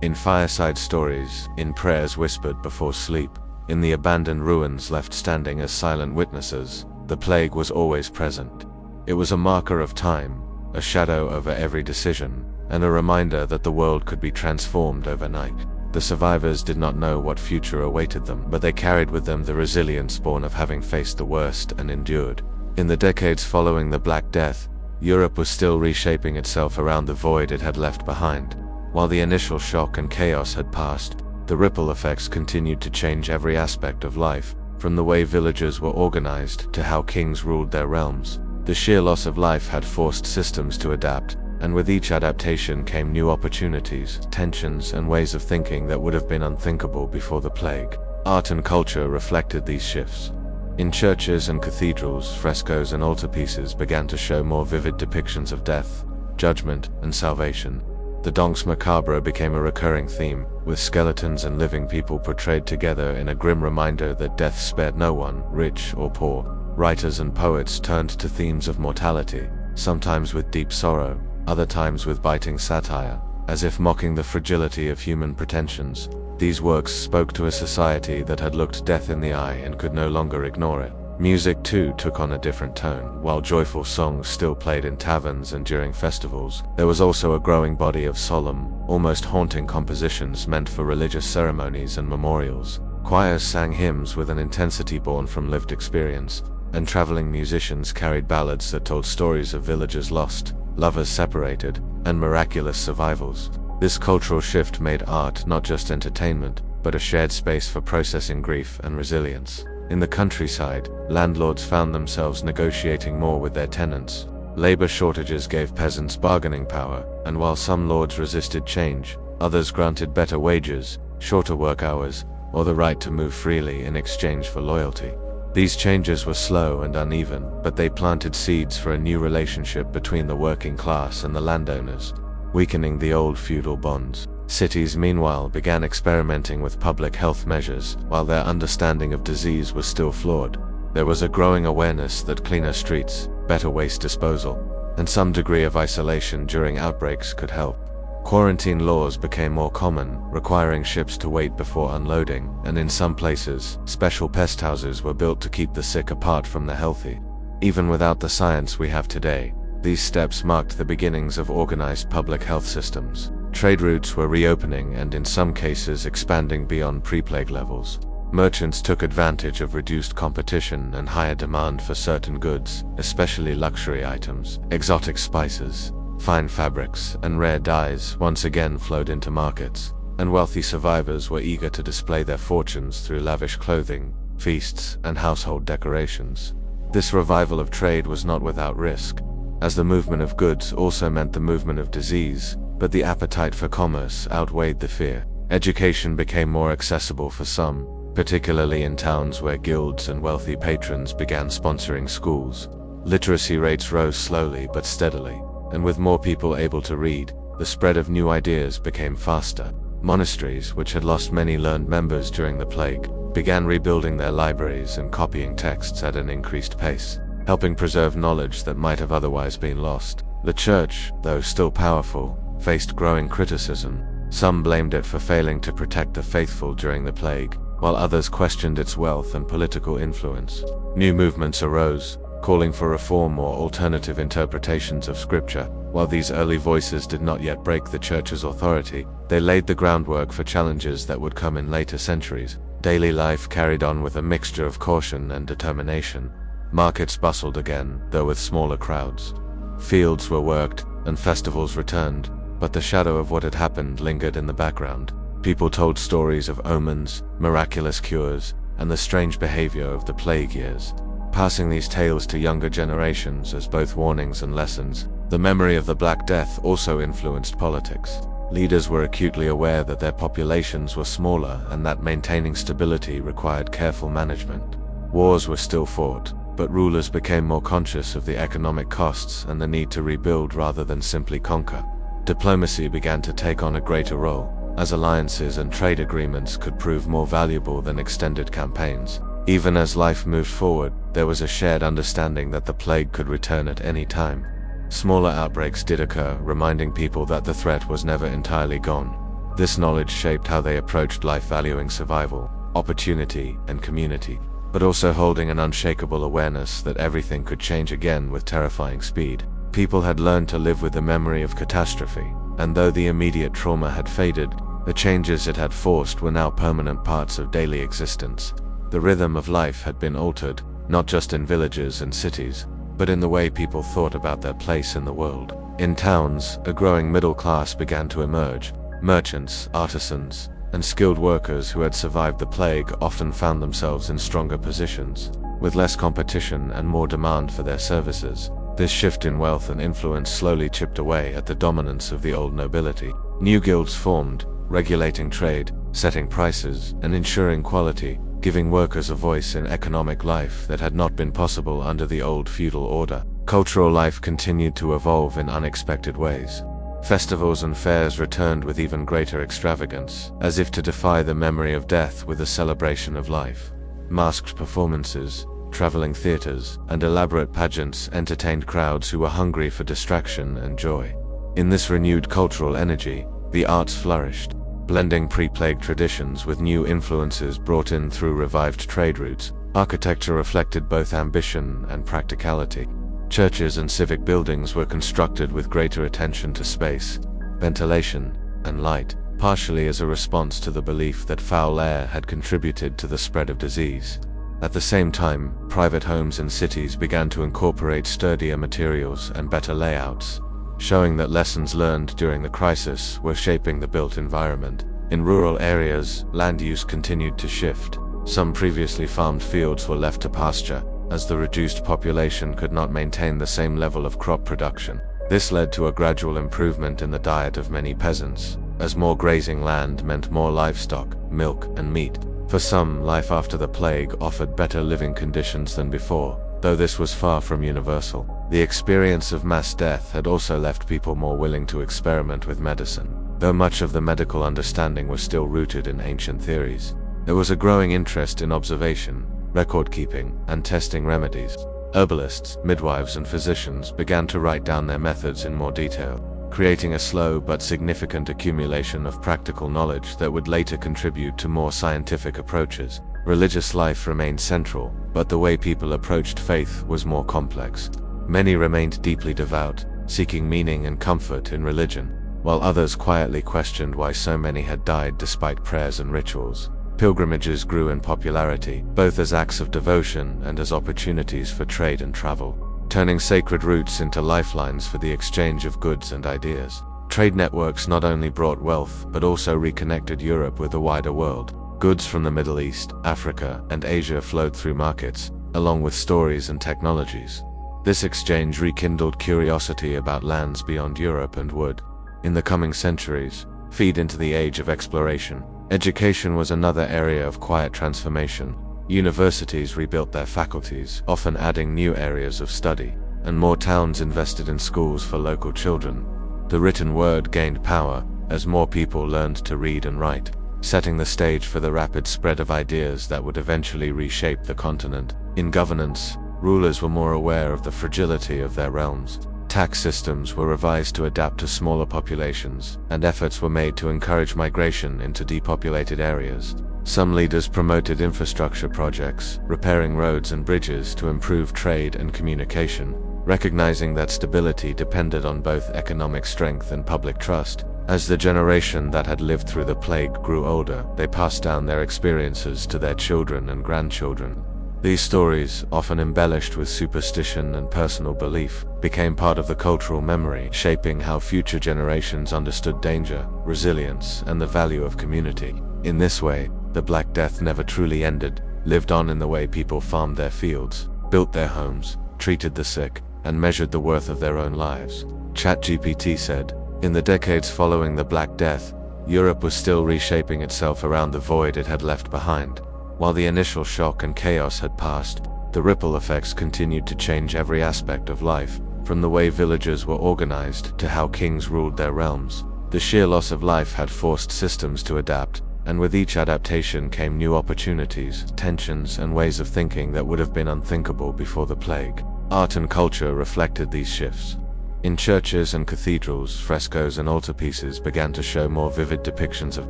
In fireside stories, in prayers whispered before sleep, in the abandoned ruins left standing as silent witnesses, the plague was always present. It was a marker of time, a shadow over every decision, and a reminder that the world could be transformed overnight. The survivors did not know what future awaited them, but they carried with them the resilience born of having faced the worst and endured. In the decades following the Black Death, Europe was still reshaping itself around the void it had left behind. While the initial shock and chaos had passed, the ripple effects continued to change every aspect of life, from the way villages were organized to how kings ruled their realms. The sheer loss of life had forced systems to adapt, and with each adaptation came new opportunities, tensions, and ways of thinking that would have been unthinkable before the plague. Art and culture reflected these shifts. In churches and cathedrals, frescoes and altarpieces began to show more vivid depictions of death, judgment, and salvation. The Danse Macabre became a recurring theme, with skeletons and living people portrayed together in a grim reminder that death spared no one, rich or poor. Writers and poets turned to themes of mortality, sometimes with deep sorrow, other times with biting satire, as if mocking the fragility of human pretensions. These works spoke to a society that had looked death in the eye and could no longer ignore it. Music too took on a different tone. While joyful songs still played in taverns and during festivals, there was also a growing body of solemn, almost haunting compositions meant for religious ceremonies and memorials. Choirs sang hymns with an intensity born from lived experience, and traveling musicians carried ballads that told stories of villagers lost, lovers separated, and miraculous survivals. This cultural shift made art not just entertainment, but a shared space for processing grief and resilience. In the countryside, landlords found themselves negotiating more with their tenants. Labor shortages gave peasants bargaining power, and while some lords resisted change, others granted better wages, shorter work hours, or the right to move freely in exchange for loyalty. These changes were slow and uneven, but they planted seeds for a new relationship between the working class and the landowners, weakening the old feudal bonds. Cities, meanwhile, began experimenting with public health measures, while their understanding of disease was still flawed. There was a growing awareness that cleaner streets, better waste disposal, and some degree of isolation during outbreaks could help. Quarantine laws became more common, requiring ships to wait before unloading, and in some places, special pest houses were built to keep the sick apart from the healthy. Even without the science we have today, these steps marked the beginnings of organized public health systems. Trade routes were reopening and in some cases expanding beyond pre-plague levels. Merchants took advantage of reduced competition and higher demand for certain goods, especially luxury items. Exotic spices, fine fabrics, and rare dyes once again flowed into markets, and wealthy survivors were eager to display their fortunes through lavish clothing, feasts, and household decorations. This revival of trade was not without risk, as the movement of goods also meant the movement of disease, but the appetite for commerce outweighed the fear. Education became more accessible for some, particularly in towns where guilds and wealthy patrons began sponsoring schools. Literacy rates rose slowly but steadily, and with more people able to read, the spread of new ideas became faster. Monasteries, which had lost many learned members during the plague, began rebuilding their libraries and copying texts at an increased pace, helping preserve knowledge that might have otherwise been lost. The church, though still powerful, faced growing criticism. Some blamed it for failing to protect the faithful during the plague, while others questioned its wealth and political influence. New movements arose, calling for reform or alternative interpretations of scripture. While these early voices did not yet break the church's authority, they laid the groundwork for challenges that would come in later centuries. Daily life carried on with a mixture of caution and determination. Markets bustled again, though with smaller crowds. Fields were worked, and festivals returned, but the shadow of what had happened lingered in the background. People told stories of omens, miraculous cures, and the strange behavior of the plague years, passing these tales to younger generations as both warnings and lessons. The memory of the Black Death also influenced politics. Leaders were acutely aware that their populations were smaller and that maintaining stability required careful management. Wars were still fought, but rulers became more conscious of the economic costs and the need to rebuild rather than simply conquer. Diplomacy began to take on a greater role, as alliances and trade agreements could prove more valuable than extended campaigns. Even as life moved forward, there was a shared understanding that the plague could return at any time. Smaller outbreaks did occur, reminding people that the threat was never entirely gone. This knowledge shaped how they approached life, valuing survival, opportunity, and community, but also holding an unshakable awareness that everything could change again with terrifying speed. People had learned to live with the memory of catastrophe, and though the immediate trauma had faded, the changes it had forced were now permanent parts of daily existence. The rhythm of life had been altered, not just in villages and cities, but in the way people thought about their place in the world. In towns, a growing middle class began to emerge. Merchants, artisans, and skilled workers who had survived the plague often found themselves in stronger positions, with less competition and more demand for their services. This shift in wealth and influence slowly chipped away at the dominance of the old nobility. New guilds formed, regulating trade, setting prices, and ensuring quality, giving workers a voice in economic life that had not been possible under the old feudal order. Cultural life continued to evolve in unexpected ways. Festivals and fairs returned with even greater extravagance, as if to defy the memory of death with a celebration of life. Masked performances, traveling theaters, and elaborate pageants entertained crowds who were hungry for distraction and joy. In this renewed cultural energy, the arts flourished, blending pre-plague traditions with new influences brought in through revived trade routes. Architecture reflected both ambition and practicality. Churches and civic buildings were constructed with greater attention to space, ventilation, and light, partially as a response to the belief that foul air had contributed to the spread of disease. At the same time, private homes in cities began to incorporate sturdier materials and better layouts, showing that lessons learned during the crisis were shaping the built environment. In rural areas, land use continued to shift. Some previously farmed fields were left to pasture, as the reduced population could not maintain the same level of crop production. This led to a gradual improvement in the diet of many peasants, as more grazing land meant more livestock, milk, and meat. For some, life after the plague offered better living conditions than before, though this was far from universal. The experience of mass death had also left people more willing to experiment with medicine. though much of the medical understanding was still rooted in ancient theories. There was a growing interest in observation, record-keeping, and testing remedies. Herbalists, midwives, and physicians began to write down their methods in more detail, creating a slow but significant accumulation of practical knowledge that would later contribute to more scientific approaches. Religious life remained central, but the way people approached faith was more complex. Many remained deeply devout, seeking meaning and comfort in religion, while others quietly questioned why so many had died despite prayers and rituals. Pilgrimages grew in popularity, both as acts of devotion and as opportunities for trade and travel, turning sacred routes into lifelines for the exchange of goods and ideas. Trade networks not only brought wealth, but also reconnected Europe with the wider world. Goods from the Middle East, Africa, and Asia flowed through markets, along with stories and technologies. This exchange rekindled curiosity about lands beyond Europe and would, in the coming centuries, feed into the age of exploration. Education was another area of quiet transformation. Universities rebuilt their faculties, often adding new areas of study, and more towns invested in schools for local children. The written word gained power as more people learned to read and write, setting the stage for the rapid spread of ideas that would eventually reshape the continent. In governance, rulers were more aware of the fragility of their realms. Tax systems were revised to adapt to smaller populations, and efforts were made to encourage migration into depopulated areas. Some leaders promoted infrastructure projects, repairing roads and bridges to improve trade and communication, recognizing that stability depended on both economic strength and public trust. As the generation that had lived through the plague grew older, they passed down their experiences to their children and grandchildren. These stories, often embellished with superstition and personal belief, became part of the cultural memory, shaping how future generations understood danger, resilience, and the value of community. In this way, the Black Death never truly ended, lived on in the way people farmed their fields, built their homes, treated the sick, and measured the worth of their own lives. ChatGPT said, in the decades following the Black Death, Europe was still reshaping itself around the void it had left behind. While the initial shock and chaos had passed, the ripple effects continued to change every aspect of life, from the way villages were organized to how kings ruled their realms. The sheer loss of life had forced systems to adapt, and with each adaptation came new opportunities, tensions, and ways of thinking that would have been unthinkable before the plague. Art and culture reflected these shifts. In churches and cathedrals, frescoes and altarpieces began to show more vivid depictions of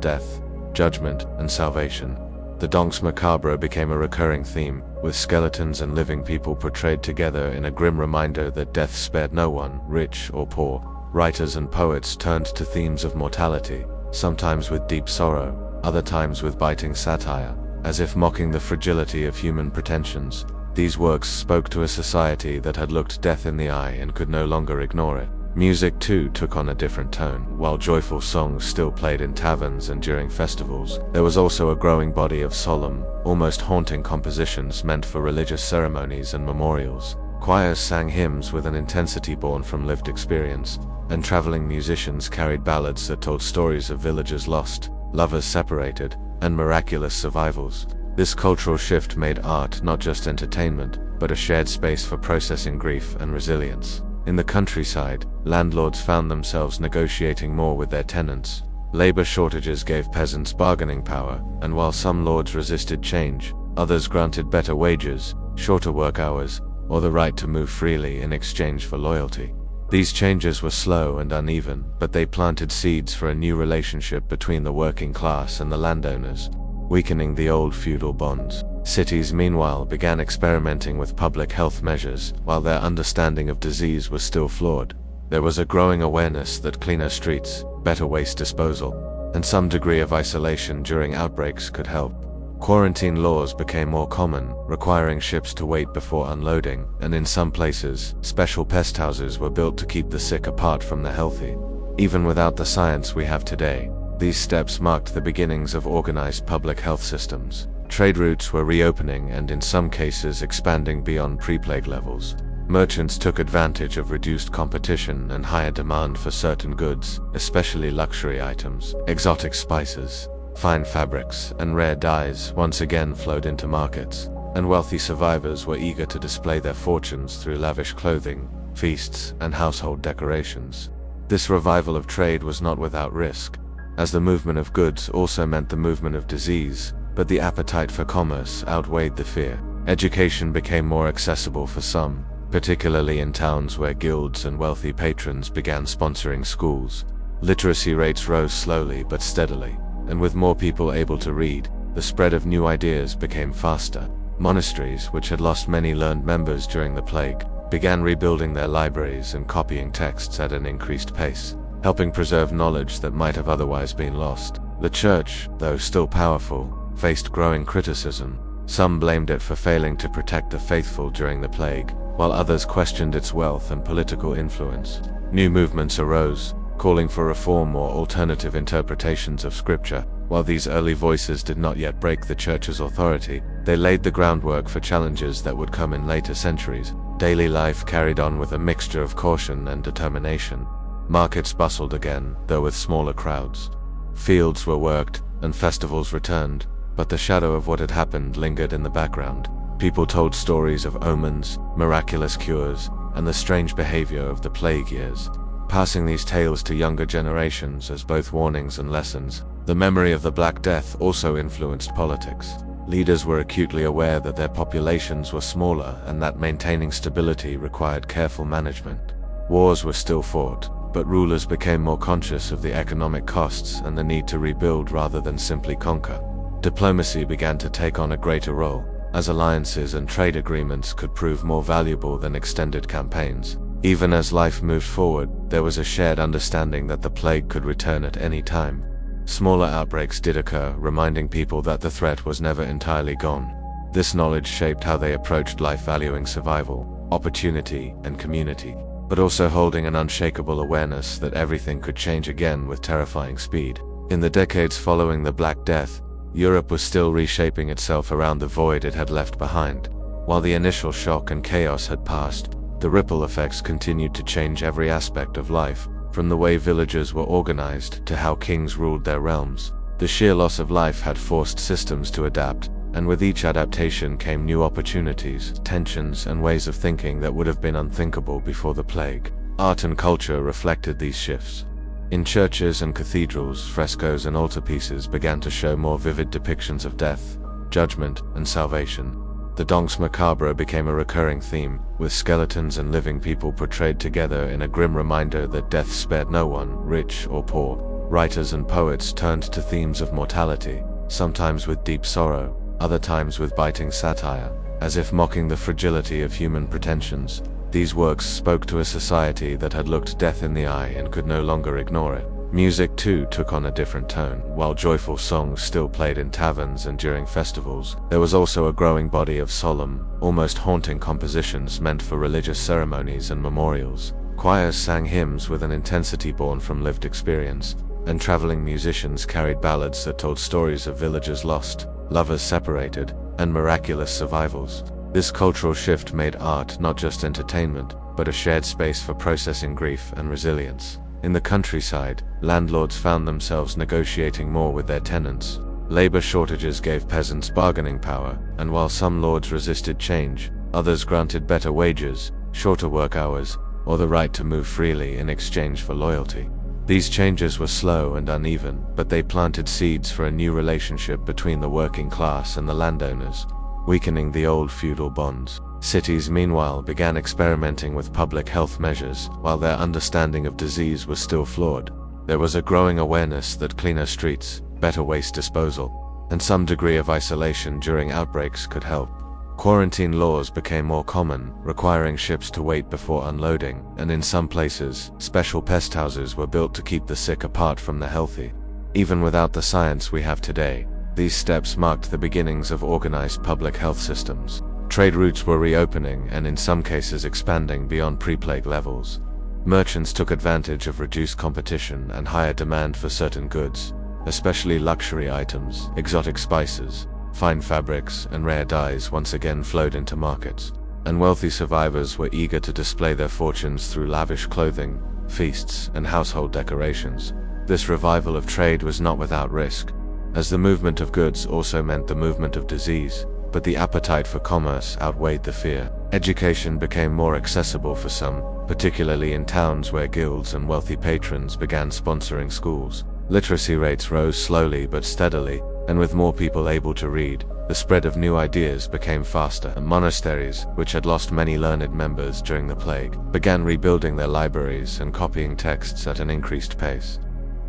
death, judgment, and salvation. The Danse Macabre became a recurring theme, with skeletons and living people portrayed together in a grim reminder that death spared no one, rich or poor. Writers and poets turned to themes of mortality, sometimes with deep sorrow, other times with biting satire, as if mocking the fragility of human pretensions. These works spoke to a society that had looked death in the eye and could no longer ignore it. Music too took on a different tone. While joyful songs still played in taverns and during festivals, there was also a growing body of solemn, almost haunting compositions meant for religious ceremonies and memorials. Choirs sang hymns with an intensity born from lived experience, and traveling musicians carried ballads that told stories of villagers lost, lovers separated, and miraculous survivals. This cultural shift made art not just entertainment, but a shared space for processing grief and resilience. In the countryside, landlords found themselves negotiating more with their tenants. Labor shortages gave peasants bargaining power, and while some lords resisted change, others granted better wages, shorter work hours, or the right to move freely in exchange for loyalty. These changes were slow and uneven, but they planted seeds for a new relationship between the working class and the landowners, weakening the old feudal bonds. Cities, meanwhile, began experimenting with public health measures, while their understanding of disease was still flawed. There was a growing awareness that cleaner streets, better waste disposal, and some degree of isolation during outbreaks could help. Quarantine laws became more common, requiring ships to wait before unloading, and in some places, special pest houses were built to keep the sick apart from the healthy. Even without the science we have today, these steps marked the beginnings of organized public health systems. Trade routes were reopening and in some cases expanding beyond pre-plague levels. Merchants took advantage of reduced competition and higher demand for certain goods, especially luxury items. Exotic spices, fine fabrics, and rare dyes once again flowed into markets, and wealthy survivors were eager to display their fortunes through lavish clothing, feasts, and household decorations. This revival of trade was not without risk. as the movement of goods also meant the movement of disease, but the appetite for commerce outweighed the fear. Education became more accessible for some, particularly in towns where guilds and wealthy patrons began sponsoring schools. Literacy rates rose slowly but steadily, and with more people able to read, the spread of new ideas became faster. Monasteries, which had lost many learned members during the plague, began rebuilding their libraries and copying texts at an increased pace, helping preserve knowledge that might have otherwise been lost. The church, though still powerful, faced growing criticism. Some blamed it for failing to protect the faithful during the plague, while others questioned its wealth and political influence. New movements arose, calling for reform or alternative interpretations of scripture. While these early voices did not yet break the church's authority, they laid the groundwork for challenges that would come in later centuries. Daily life carried on with a mixture of caution and determination. Markets bustled again, though with smaller crowds. Fields were worked, and festivals returned, but the shadow of what had happened lingered in the background. People told stories of omens, miraculous cures, and the strange behavior of the plague years, passing these tales to younger generations as both warnings and lessons. The memory of the Black Death also influenced politics. Leaders were acutely aware that their populations were smaller and that maintaining stability required careful management. Wars were still fought, but rulers became more conscious of the economic costs and the need to rebuild rather than simply conquer. Diplomacy began to take on a greater role, as alliances and trade agreements could prove more valuable than extended campaigns. Even as life moved forward, there was a shared understanding that the plague could return at any time. Smaller outbreaks did occur, reminding people that the threat was never entirely gone. This knowledge shaped how they approached life, valuing survival, opportunity, and community, but also holding an unshakable awareness that everything could change again with terrifying speed. In the decades following the Black Death, Europe was still reshaping itself around the void it had left behind. While the initial shock and chaos had passed, the ripple effects continued to change every aspect of life, from the way villagers were organized to how kings ruled their realms. The sheer loss of life had forced systems to adapt, and with each adaptation came new opportunities, tensions, and ways of thinking that would have been unthinkable before the plague. Art and culture reflected these shifts. In churches and cathedrals, frescoes and altarpieces began to show more vivid depictions of death, judgment, and salvation. The Danse Macabre became a recurring theme, with skeletons and living people portrayed together in a grim reminder that death spared no one, rich or poor. Writers and poets turned to themes of mortality, sometimes with deep sorrow, other times with biting satire, as if mocking the fragility of human pretensions. These works spoke to a society that had looked death in the eye and could no longer ignore it. Music too took on a different tone. While joyful songs still played in taverns and during festivals, there was also a growing body of solemn, almost haunting compositions meant for religious ceremonies and memorials. Choirs sang hymns with an intensity born from lived experience, and traveling musicians carried ballads that told stories of villagers lost, lovers separated, and miraculous survivals. This cultural shift made art not just entertainment, but a shared space for processing grief and resilience. In the countryside, landlords found themselves negotiating more with their tenants. Labor shortages gave peasants bargaining power, and while some lords resisted change, others granted better wages, shorter work hours, or the right to move freely in exchange for loyalty. These changes were slow and uneven, but they planted seeds for a new relationship between the working class and the landowners, weakening the old feudal bonds. Cities, meanwhile, began experimenting with public health measures, while their understanding of disease was still flawed. There was a growing awareness that cleaner streets, better waste disposal, and some degree of isolation during outbreaks could help. Quarantine laws became more common, requiring ships to wait before unloading, and in some places, special pest houses were built to keep the sick apart from the healthy. Even without the science we have today, these steps marked the beginnings of organized public health systems. Trade routes were reopening and in some cases expanding beyond pre-plague levels. Merchants took advantage of reduced competition and higher demand for certain goods, especially luxury items. Exotic spices, fine fabrics, and rare dyes once again flowed into markets, and wealthy survivors were eager to display their fortunes through lavish clothing, feasts, and household decorations. This revival of trade was not without risk, as the movement of goods also meant the movement of disease, but the appetite for commerce outweighed the fear. Education became more accessible for some, particularly in towns where guilds and wealthy patrons began sponsoring schools. Literacy rates rose slowly but steadily, and with more people able to read, the spread of new ideas became faster, and monasteries, which had lost many learned members during the plague, began rebuilding their libraries and copying texts at an increased pace,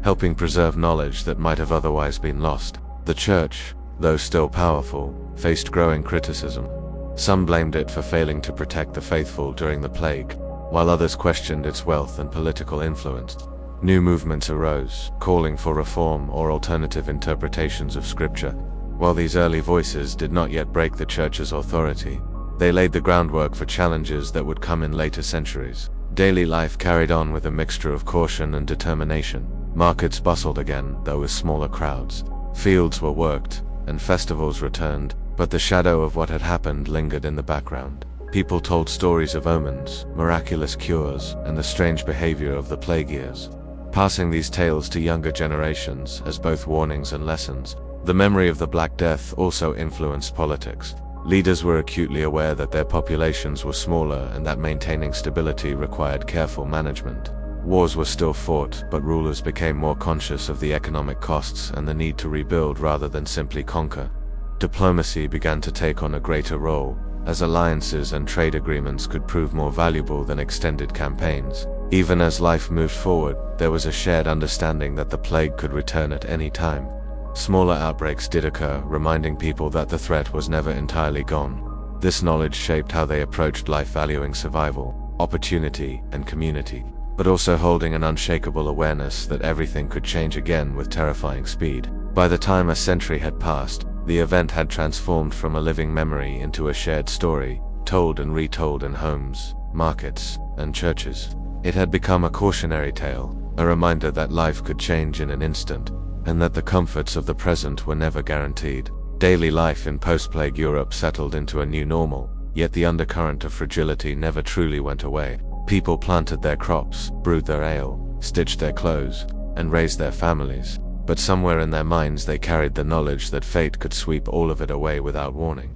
helping preserve knowledge that might have otherwise been lost. The church, though still powerful, faced growing criticism. Some blamed it for failing to protect the faithful during the plague, while others questioned its wealth and political influence. New movements arose, calling for reform or alternative interpretations of Scripture. While these early voices did not yet break the Church's authority, they laid the groundwork for challenges that would come in later centuries. Daily life carried on with a mixture of caution and determination. Markets bustled again, though with smaller crowds. Fields were worked, and festivals returned, but the shadow of what had happened lingered in the background. People told stories of omens, miraculous cures, and the strange behavior of the plague years, passing these tales to younger generations as both warnings and lessons. The memory of the Black Death also influenced politics. Leaders were acutely aware that their populations were smaller and that maintaining stability required careful management. Wars were still fought, but rulers became more conscious of the economic costs and the need to rebuild rather than simply conquer. Diplomacy began to take on a greater role, as alliances and trade agreements could prove more valuable than extended campaigns. Even as life moved forward, there was a shared understanding that the plague could return at any time. Smaller outbreaks did occur, reminding people that the threat was never entirely gone. This knowledge shaped how they approached life, valuing survival, opportunity, and community, but also holding an unshakable awareness that everything could change again with terrifying speed. By the time a century had passed, the event had transformed from a living memory into a shared story, told and retold in homes, markets, and churches. It had become a cautionary tale, a reminder that life could change in an instant, and that the comforts of the present were never guaranteed. Daily life in post-plague Europe settled into a new normal, yet the undercurrent of fragility never truly went away. People planted their crops, brewed their ale, stitched their clothes, and raised their families, but somewhere in their minds they carried the knowledge that fate could sweep all of it away without warning.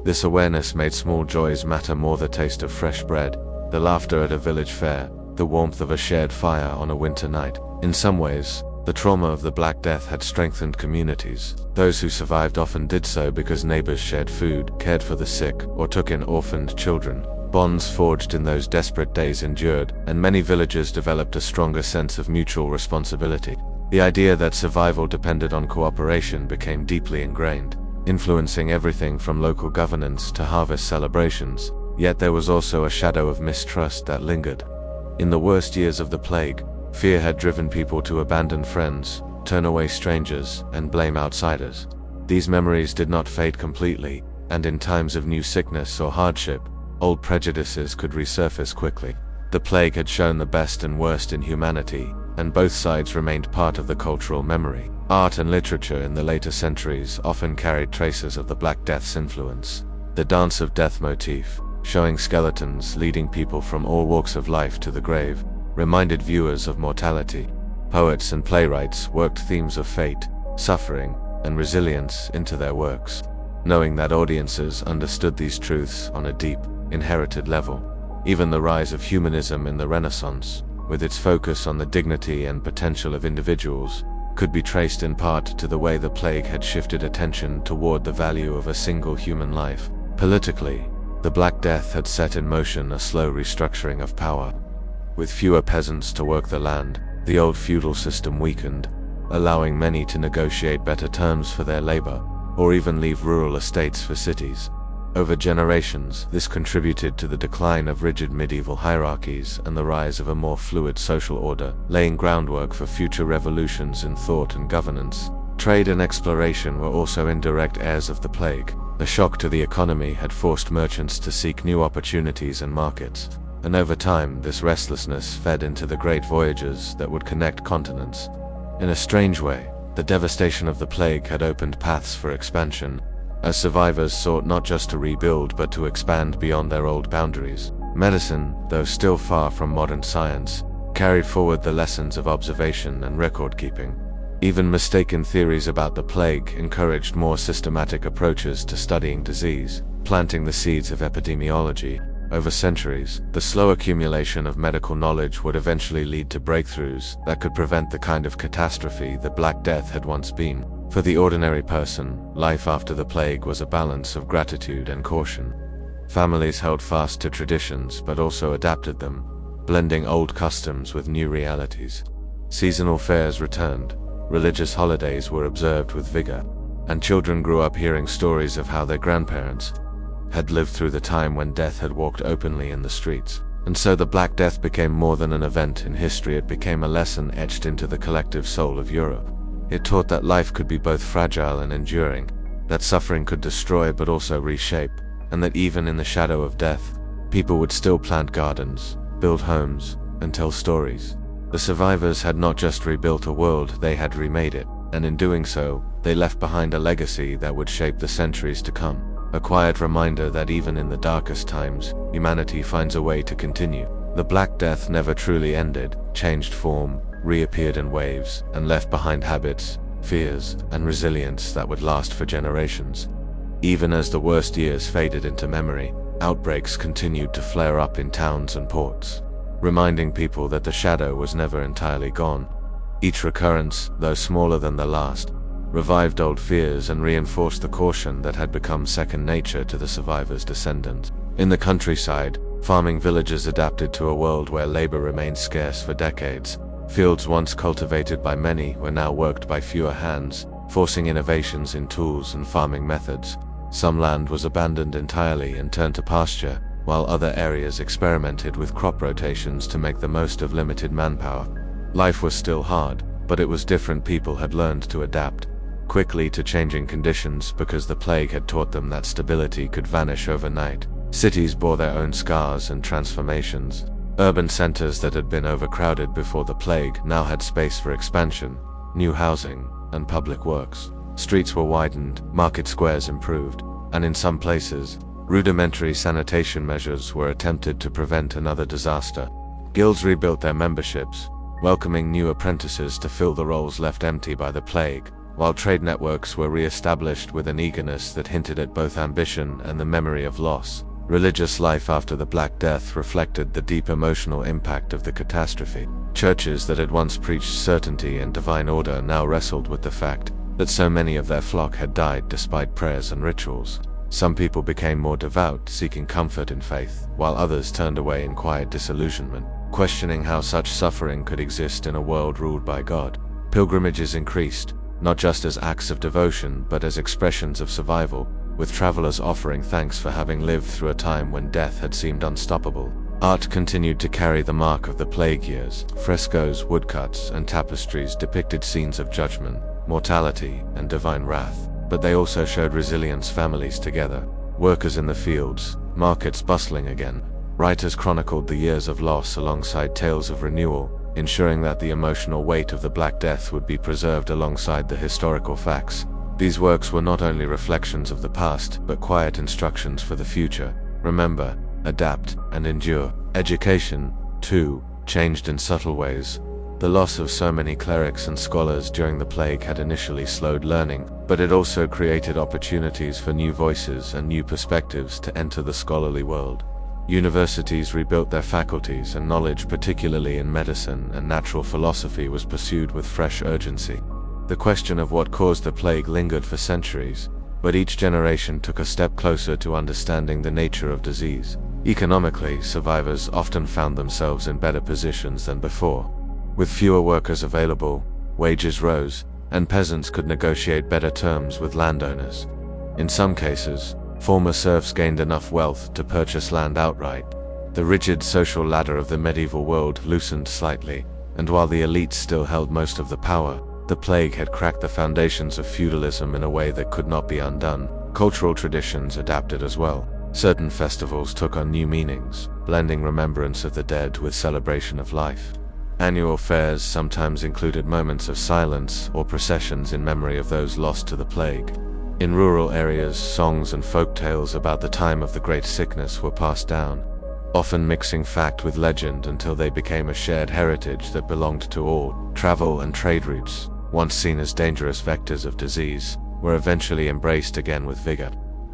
This awareness made small joys matter more: the taste of fresh bread, the laughter at a village fair, the warmth of a shared fire on a winter night. In some ways, the trauma of the Black Death had strengthened communities. Those who survived often did so because neighbors shared food, cared for the sick, or took in orphaned children. Bonds forged in those desperate days endured, and many villagers developed a stronger sense of mutual responsibility. The idea that survival depended on cooperation became deeply ingrained, influencing everything from local governance to harvest celebrations. Yet there was also a shadow of mistrust that lingered. In the worst years of the plague, fear had driven people to abandon friends, turn away strangers, and blame outsiders. These memories did not fade completely, and in times of new sickness or hardship, old prejudices could resurface quickly. The plague had shown the best and worst in humanity, and both sides remained part of the cultural memory. Art and literature in the later centuries often carried traces of the Black Death's influence. The Dance of Death motif, showing skeletons leading people from all walks of life to the grave, reminded viewers of mortality. Poets and playwrights worked themes of fate, suffering, and resilience into their works, knowing that audiences understood these truths on a deep, inherited level. Even the rise of humanism in the Renaissance, with its focus on the dignity and potential of individuals, could be traced in part to the way the plague had shifted attention toward the value of a single human life. Politically, the Black Death had set in motion a slow restructuring of power. With fewer peasants to work the land, the old feudal system weakened, allowing many to negotiate better terms for their labor, or even leave rural estates for cities. Over generations, this contributed to the decline of rigid medieval hierarchies and the rise of a more fluid social order, laying groundwork for future revolutions in thought and governance. Trade and exploration were also indirect heirs of the plague. The shock to the economy had forced merchants to seek new opportunities and markets, and over time this restlessness fed into the great voyages that would connect continents. In a strange way, the devastation of the plague had opened paths for expansion, as survivors sought not just to rebuild but to expand beyond their old boundaries. Medicine, though still far from modern science, carried forward the lessons of observation and record-keeping. Even mistaken theories about the plague encouraged more systematic approaches to studying disease, planting the seeds of epidemiology. Over centuries, the slow accumulation of medical knowledge would eventually lead to breakthroughs that could prevent the kind of catastrophe the Black Death had once been. For the ordinary person, life after the plague was a balance of gratitude and caution. Families held fast to traditions but also adapted them, blending old customs with new realities. Seasonal fairs returned, religious holidays were observed with vigor, and children grew up hearing stories of how their grandparents had lived through the time when death had walked openly in the streets. And so the Black Death became more than an event in history, it became a lesson etched into the collective soul of Europe. It taught that life could be both fragile and enduring, that suffering could destroy but also reshape, and that even in the shadow of death, people would still plant gardens, build homes, and tell stories. The survivors had not just rebuilt a world, they had remade it, and in doing so, they left behind a legacy that would shape the centuries to come. A quiet reminder that even in the darkest times, humanity finds a way to continue. The Black Death never truly ended, changed form, reappeared in waves, and left behind habits, fears, and resilience that would last for generations. Even as the worst years faded into memory, outbreaks continued to flare up in towns and ports, reminding people that the shadow was never entirely gone. Each recurrence, though smaller than the last, revived old fears and reinforced the caution that had become second nature to the survivors' descendants. In the countryside, farming villages adapted to a world where labor remained scarce for decades. Fields once cultivated by many were now worked by fewer hands, forcing innovations in tools and farming methods. Some land was abandoned entirely and turned to pasture, while other areas experimented with crop rotations to make the most of limited manpower. Life was still hard, but it was different. People had learned to adapt quickly to changing conditions because the plague had taught them that stability could vanish overnight. Cities bore their own scars and transformations. Urban centers that had been overcrowded before the plague now had space for expansion, new housing, and public works. Streets were widened, market squares improved, and in some places, rudimentary sanitation measures were attempted to prevent another disaster. Guilds rebuilt their memberships, welcoming new apprentices to fill the roles left empty by the plague, while trade networks were re-established with an eagerness that hinted at both ambition and the memory of loss. Religious life after the Black Death reflected the deep emotional impact of the catastrophe. Churches that had once preached certainty and divine order now wrestled with the fact that so many of their flock had died despite prayers and rituals. Some people became more devout, seeking comfort in faith, while others turned away in quiet disillusionment, questioning how such suffering could exist in a world ruled by God. Pilgrimages increased, not just as acts of devotion but as expressions of survival, with travelers offering thanks for having lived through a time when death had seemed unstoppable. Art continued to carry the mark of the plague years. Frescoes, woodcuts, and tapestries depicted scenes of judgment, mortality, and divine wrath, but they also showed resilience, families together, workers in the fields, markets bustling again. Writers chronicled the years of loss alongside tales of renewal, ensuring that the emotional weight of the Black Death would be preserved alongside the historical facts. These works were not only reflections of the past, but quiet instructions for the future. Remember, adapt, and endure. Education, too, changed in subtle ways. The loss of so many clerics and scholars during the plague had initially slowed learning, but it also created opportunities for new voices and new perspectives to enter the scholarly world. Universities rebuilt their faculties, and knowledge, particularly in medicine and natural philosophy, was pursued with fresh urgency. The question of what caused the plague lingered for centuries, but each generation took a step closer to understanding the nature of disease. Economically, survivors often found themselves in better positions than before. With fewer workers available, wages rose, and peasants could negotiate better terms with landowners. In some cases, former serfs gained enough wealth to purchase land outright. The rigid social ladder of the medieval world loosened slightly, and while the elites still held most of the power, the plague had cracked the foundations of feudalism in a way that could not be undone. Cultural traditions adapted as well. Certain festivals took on new meanings, blending remembrance of the dead with celebration of life. Annual fairs sometimes included moments of silence or processions in memory of those lost to the plague. In rural areas, songs and folk tales about the time of the Great Sickness were passed down, often mixing fact with legend until they became a shared heritage that belonged to all. Travel and trade routes, once seen as dangerous vectors of disease, were eventually embraced again with vigor.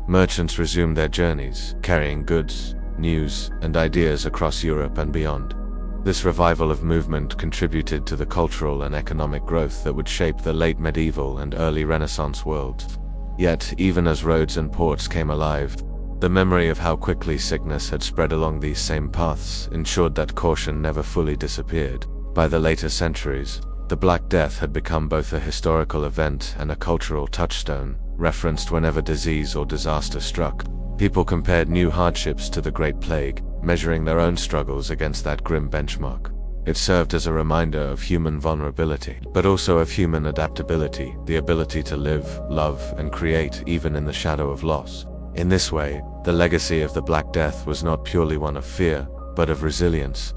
Merchants resumed their journeys, carrying goods, news, and ideas across Europe and beyond. This revival of movement contributed to the cultural and economic growth that would shape the late medieval and early Renaissance worlds. Yet, even as roads and ports came alive, the memory of how quickly sickness had spread along these same paths ensured that caution never fully disappeared. By the later centuries, the Black Death had become both a historical event and a cultural touchstone, referenced whenever disease or disaster struck. People compared new hardships to the Great Plague, measuring their own struggles against that grim benchmark. It served as a reminder of human vulnerability, but also of human adaptability, the ability to live, love, and create even in the shadow of loss. In this way, the legacy of the Black Death was not purely one of fear, but of resilience.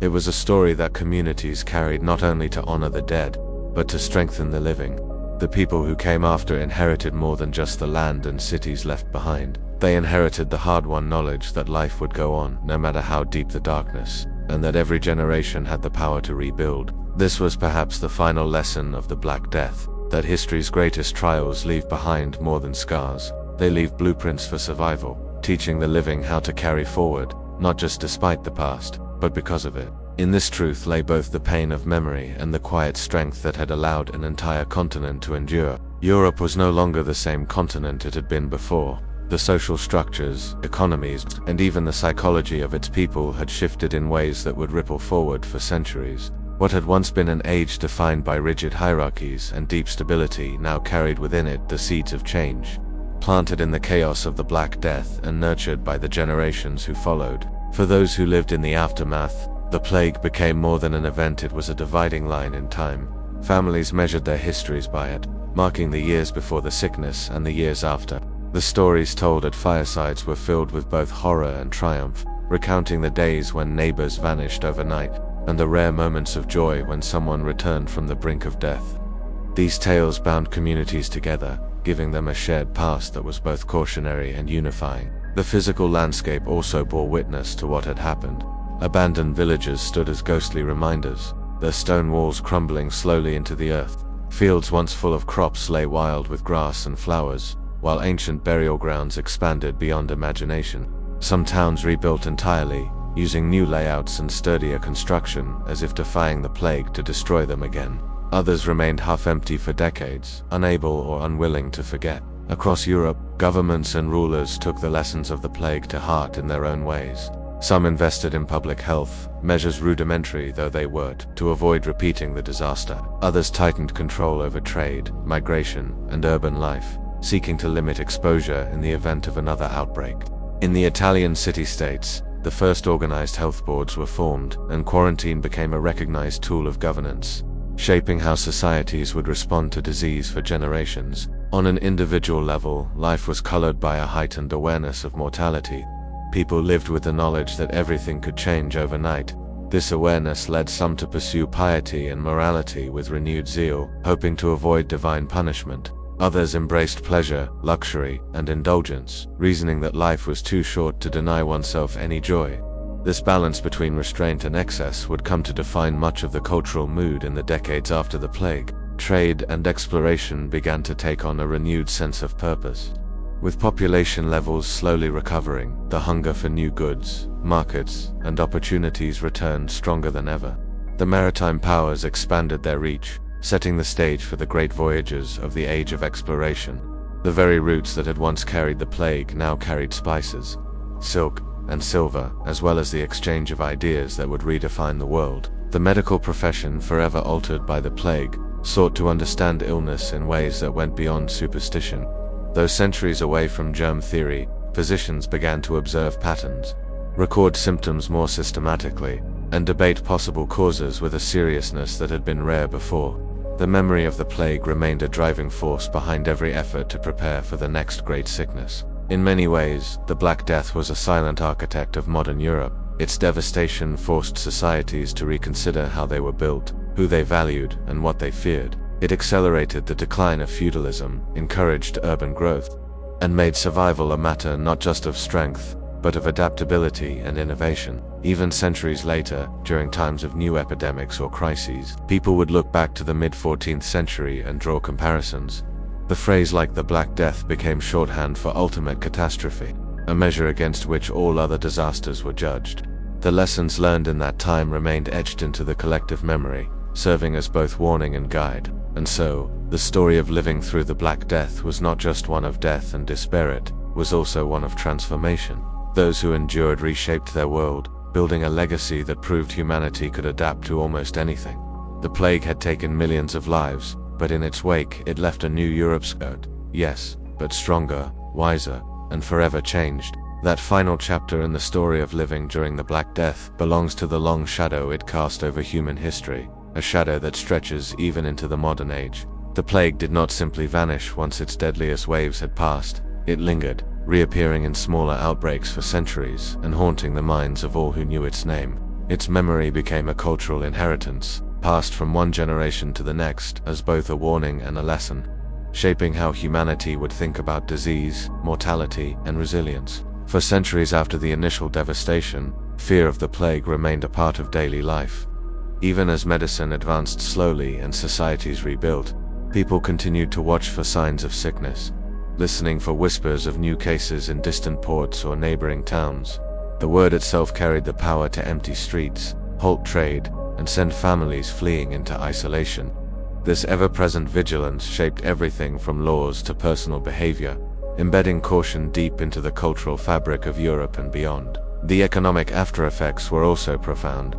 It was a story that communities carried not only to honor the dead, but to strengthen the living. The people who came after inherited more than just the land and cities left behind. They inherited the hard-won knowledge that life would go on, no matter how deep the darkness, and that every generation had the power to rebuild. This was perhaps the final lesson of the Black Death, that history's greatest trials leave behind more than scars. They leave blueprints for survival, teaching the living how to carry forward, not just despite the past, but because of it. In this truth lay both the pain of memory and the quiet strength that had allowed an entire continent to endure. Europe was no longer the same continent it had been before. The social structures, economies, and even the psychology of its people had shifted in ways that would ripple forward for centuries. What had once been an age defined by rigid hierarchies and deep stability now carried within it the seeds of change, planted in the chaos of the Black Death and nurtured by the generations who followed. For those who lived in the aftermath, the plague became more than an event, it was a dividing line in time. Families measured their histories by it, marking the years before the sickness and the years after. The stories told at firesides were filled with both horror and triumph, recounting the days when neighbors vanished overnight, and the rare moments of joy when someone returned from the brink of death. These tales bound communities together, giving them a shared past that was both cautionary and unifying. The physical landscape also bore witness to what had happened. Abandoned villages stood as ghostly reminders, their stone walls crumbling slowly into the earth. Fields once full of crops lay wild with grass and flowers, while ancient burial grounds expanded beyond imagination. Some towns rebuilt entirely, using new layouts and sturdier construction, as if defying the plague to destroy them again. Others remained half-empty for decades, unable or unwilling to forget. Across Europe, governments and rulers took the lessons of the plague to heart in their own ways. Some invested in public health, measures rudimentary though they were, to avoid repeating the disaster. Others tightened control over trade, migration, and urban life, seeking to limit exposure in the event of another outbreak. In the Italian city-states, the first organized health boards were formed, and quarantine became a recognized tool of governance, shaping how societies would respond to disease for generations. On an individual level, life was colored by a heightened awareness of mortality. People lived with the knowledge that everything could change overnight. This awareness led some to pursue piety and morality with renewed zeal, hoping to avoid divine punishment. Others embraced pleasure, luxury, and indulgence, reasoning that life was too short to deny oneself any joy. This balance between restraint and excess would come to define much of the cultural mood in the decades after the plague. Trade and exploration began to take on a renewed sense of purpose. With population levels slowly recovering, the hunger for new goods, markets, and opportunities returned stronger than ever. The maritime powers expanded their reach, setting the stage for the great voyages of the age of exploration. The very routes that had once carried the plague now carried spices, silk, and silver, as well as the exchange of ideas that would redefine the world. The medical profession, forever altered by the plague, sought to understand illness in ways that went beyond superstition. Though centuries away from germ theory, physicians began to observe patterns, record symptoms more systematically, and debate possible causes with a seriousness that had been rare before. The memory of the plague remained a driving force behind every effort to prepare for the next great sickness. In many ways, the Black Death was a silent architect of modern Europe. Its devastation forced societies to reconsider how they were built, who they valued, and what they feared. It accelerated the decline of feudalism, encouraged urban growth, and made survival a matter not just of strength, but of adaptability and innovation. Even centuries later, during times of new epidemics or crises, people would look back to the mid-14th century and draw comparisons. The phrase like the Black Death became shorthand for ultimate catastrophe. a measure against which all other disasters were judged. The lessons learned in that time remained etched into the collective memory, serving as both warning and guide. And so, the story of living through the Black Death was not just one of death and despair, it was also one of transformation. Those who endured reshaped their world, building a legacy that proved humanity could adapt to almost anything. The plague had taken millions of lives, but in its wake it left a new Europe scarred, yes, but stronger, wiser, and forever changed. That final chapter in the story of living during the Black Death belongs to the long shadow it cast over human history, a shadow that stretches even into the modern age. The plague did not simply vanish once its deadliest waves had passed. It lingered, reappearing in smaller outbreaks for centuries and haunting the minds of all who knew its name. Its memory became a cultural inheritance, passed from one generation to the next as both a warning and a lesson, shaping how humanity would think about disease, mortality, and resilience. For centuries after the initial devastation, fear of the plague remained a part of daily life. Even as medicine advanced slowly and societies rebuilt, people continued to watch for signs of sickness, listening for whispers of new cases in distant ports or neighboring towns. The word itself carried the power to empty streets, halt trade, and send families fleeing into isolation. This ever-present vigilance shaped everything from laws to personal behavior, embedding caution deep into the cultural fabric of Europe and beyond. The economic aftereffects were also profound.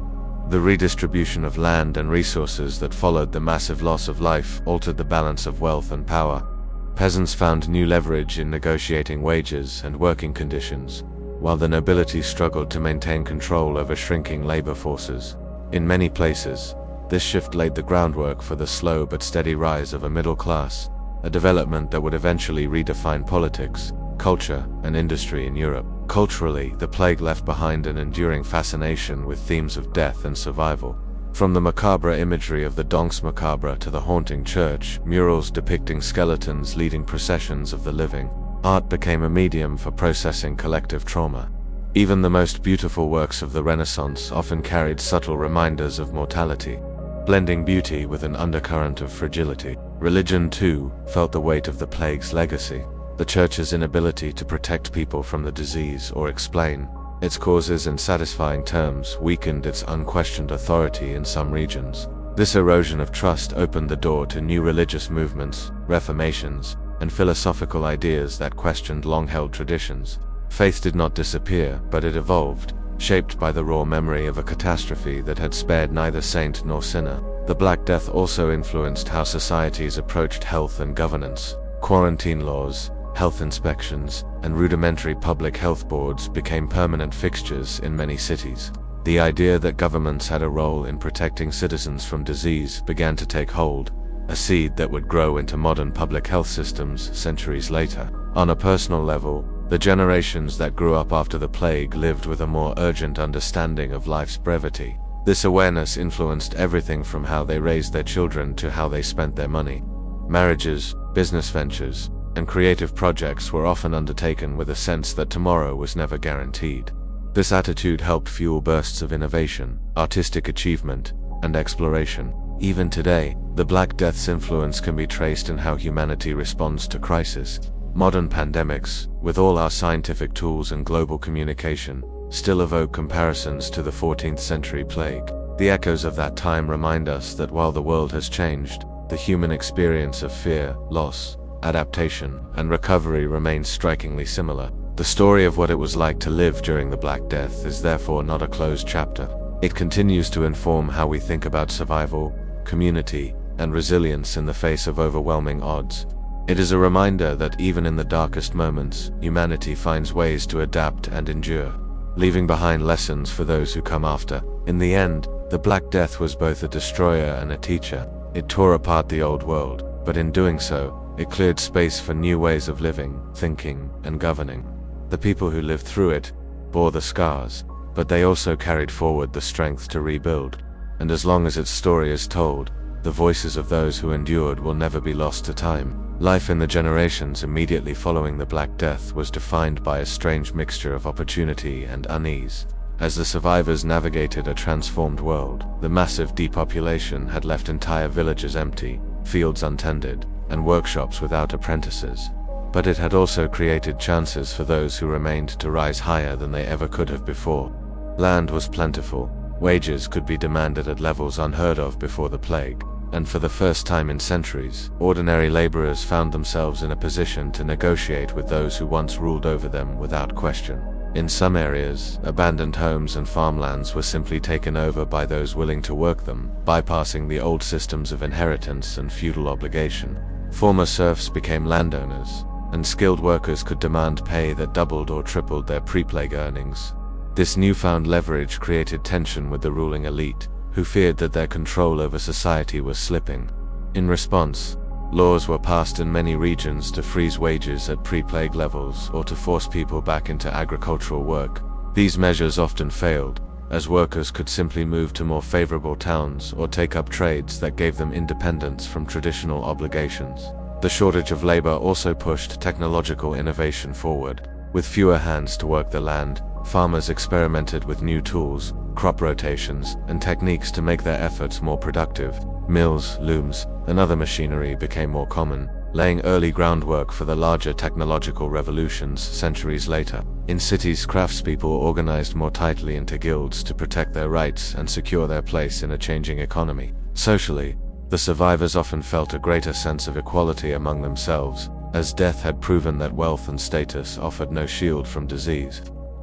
The redistribution of land and resources that followed the massive loss of life altered the balance of wealth and power. Peasants found new leverage in negotiating wages and working conditions, while the nobility struggled to maintain control over shrinking labor forces. In many places, this shift laid the groundwork for the slow but steady rise of a middle class, a development that would eventually redefine politics, culture, and industry in Europe. Culturally, the plague left behind an enduring fascination with themes of death and survival. From the macabre imagery of the Danse Macabre to the haunting church murals depicting skeletons leading processions of the living, art became a medium for processing collective trauma. Even the most beautiful works of the Renaissance often carried subtle reminders of mortality, blending beauty with an undercurrent of fragility. Religion, too, felt the weight of the plague's legacy. The Church's inability to protect people from the disease or explain its causes in satisfying terms weakened its unquestioned authority in some regions. This erosion of trust opened the door to new religious movements, reformations, and philosophical ideas that questioned long-held traditions. Faith did not disappear, but it evolved, shaped by the raw memory of a catastrophe that had spared neither saint nor sinner. The Black Death also influenced how societies approached health and governance. Quarantine laws, health inspections, and rudimentary public health boards became permanent fixtures in many cities. The idea that governments had a role in protecting citizens from disease began to take hold, a seed that would grow into modern public health systems centuries later. On a personal level, the generations that grew up after the plague lived with a more urgent understanding of life's brevity. This awareness influenced everything from how they raised their children to how they spent their money. Marriages, business ventures, and creative projects were often undertaken with a sense that tomorrow was never guaranteed. This attitude helped fuel bursts of innovation, artistic achievement, and exploration. Even today, the Black Death's influence can be traced in how humanity responds to crisis. Modern pandemics, with all our scientific tools and global communication, still evoke comparisons to the 14th century plague. The echoes of that time remind us that while the world has changed, the human experience of fear, loss, adaptation, and recovery remains strikingly similar. The story of what it was like to live during the Black Death is therefore not a closed chapter. It continues to inform how we think about survival, community, and resilience in the face of overwhelming odds. It is a reminder that even in the darkest moments, humanity finds ways to adapt and endure, leaving behind lessons for those who come after. In the end, the Black Death was both a destroyer and a teacher. It tore apart the old world, but in doing so, it cleared space for new ways of living, thinking, and governing. The people who lived through it bore the scars, but they also carried forward the strength to rebuild. And as long as its story is told, the voices of those who endured will never be lost to time. Life in the generations immediately following the Black Death was defined by a strange mixture of opportunity and unease. As the survivors navigated a transformed world, the massive depopulation had left entire villages empty, fields untended, and workshops without apprentices. but it had also created chances for those who remained to rise higher than they ever could have before. Land was plentiful, wages could be demanded at levels unheard of before the plague, and for the first time in centuries, ordinary laborers found themselves in a position to negotiate with those who once ruled over them without question. In some areas, abandoned homes and farmlands were simply taken over by those willing to work them, bypassing the old systems of inheritance and feudal obligation. Former serfs became landowners, and skilled workers could demand pay that doubled or tripled their pre-plague earnings. This newfound leverage created tension with the ruling elite, who feared that their control over society was slipping. In response, laws were passed in many regions to freeze wages at pre-plague levels or to force people back into agricultural work. These measures often failed, as workers could simply move to more favorable towns or take up trades that gave them independence from traditional obligations. The shortage of labor also pushed technological innovation forward. With fewer hands to work the land, farmers experimented with new tools, crop rotations, and techniques to make their efforts more productive. Mills, looms, and other machinery became more common, laying early groundwork for the larger technological revolutions centuries later. In cities, craftspeople organized more tightly into guilds to protect their rights and secure their place in a changing economy. Socially, the survivors often felt a greater sense of equality among themselves, as death had proven that wealth and status offered no shield from disease.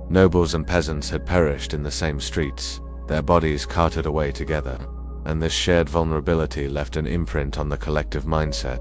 Nobles and peasants had perished in the same streets, their bodies carted away together, and this shared vulnerability left an imprint on the collective mindset.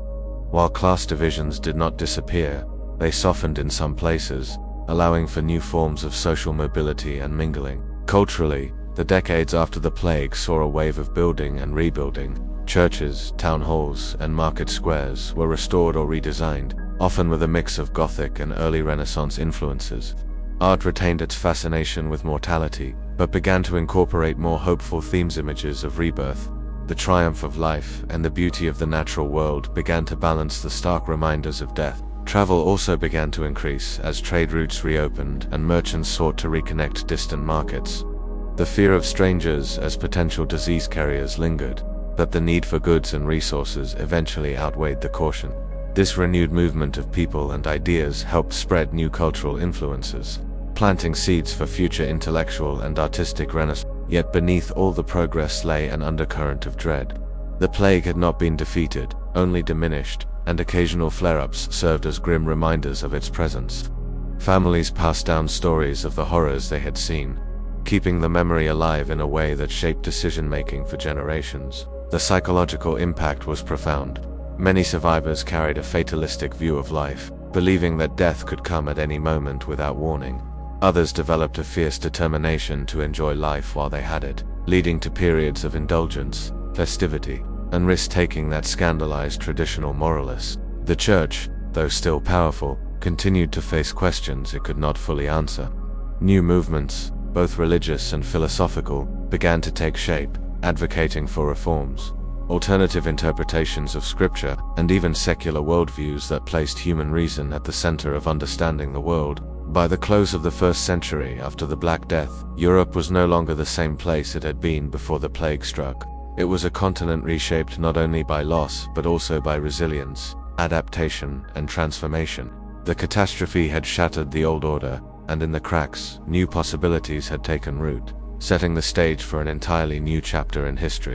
While class divisions did not disappear, they softened in some places, allowing for new forms of social mobility and mingling. Culturally, the decades after the plague saw a wave of building and rebuilding. Churches, town halls, and market squares were restored or redesigned, often with a mix of Gothic and early Renaissance influences. Art retained its fascination with mortality, but began to incorporate more hopeful themes. Images of rebirth, the triumph of life, and the beauty of the natural world began to balance the stark reminders of death. Travel also began to increase as trade routes reopened and merchants sought to reconnect distant markets. The fear of strangers as potential disease carriers lingered, but the need for goods and resources eventually outweighed the caution. This renewed movement of people and ideas helped spread new cultural influences, planting seeds for future intellectual and artistic renaissance. Yet beneath all the progress lay an undercurrent of dread. The plague had not been defeated, only diminished, and occasional flare-ups served as grim reminders of its presence. Families passed down stories of the horrors they had seen, keeping the memory alive in a way that shaped decision-making for generations. The psychological impact was profound. Many survivors carried a fatalistic view of life, believing that death could come at any moment without warning. Others developed a fierce determination to enjoy life while they had it, leading to periods of indulgence, festivity, and risk-taking that scandalized traditional moralists. The church, though still powerful, continued to face questions it could not fully answer. New movements, both religious and philosophical, began to take shape, advocating for reforms. Alternative interpretations of scripture, and even secular worldviews that placed human reason at the center of understanding the world. By the close of the 1st century after the Black Death, Europe was no longer the same place it had been before the plague struck. It was a continent reshaped not only by loss but also by resilience, adaptation, and transformation. The catastrophe had shattered the old order, and in the cracks, new possibilities had taken root, setting the stage for an entirely new chapter in history.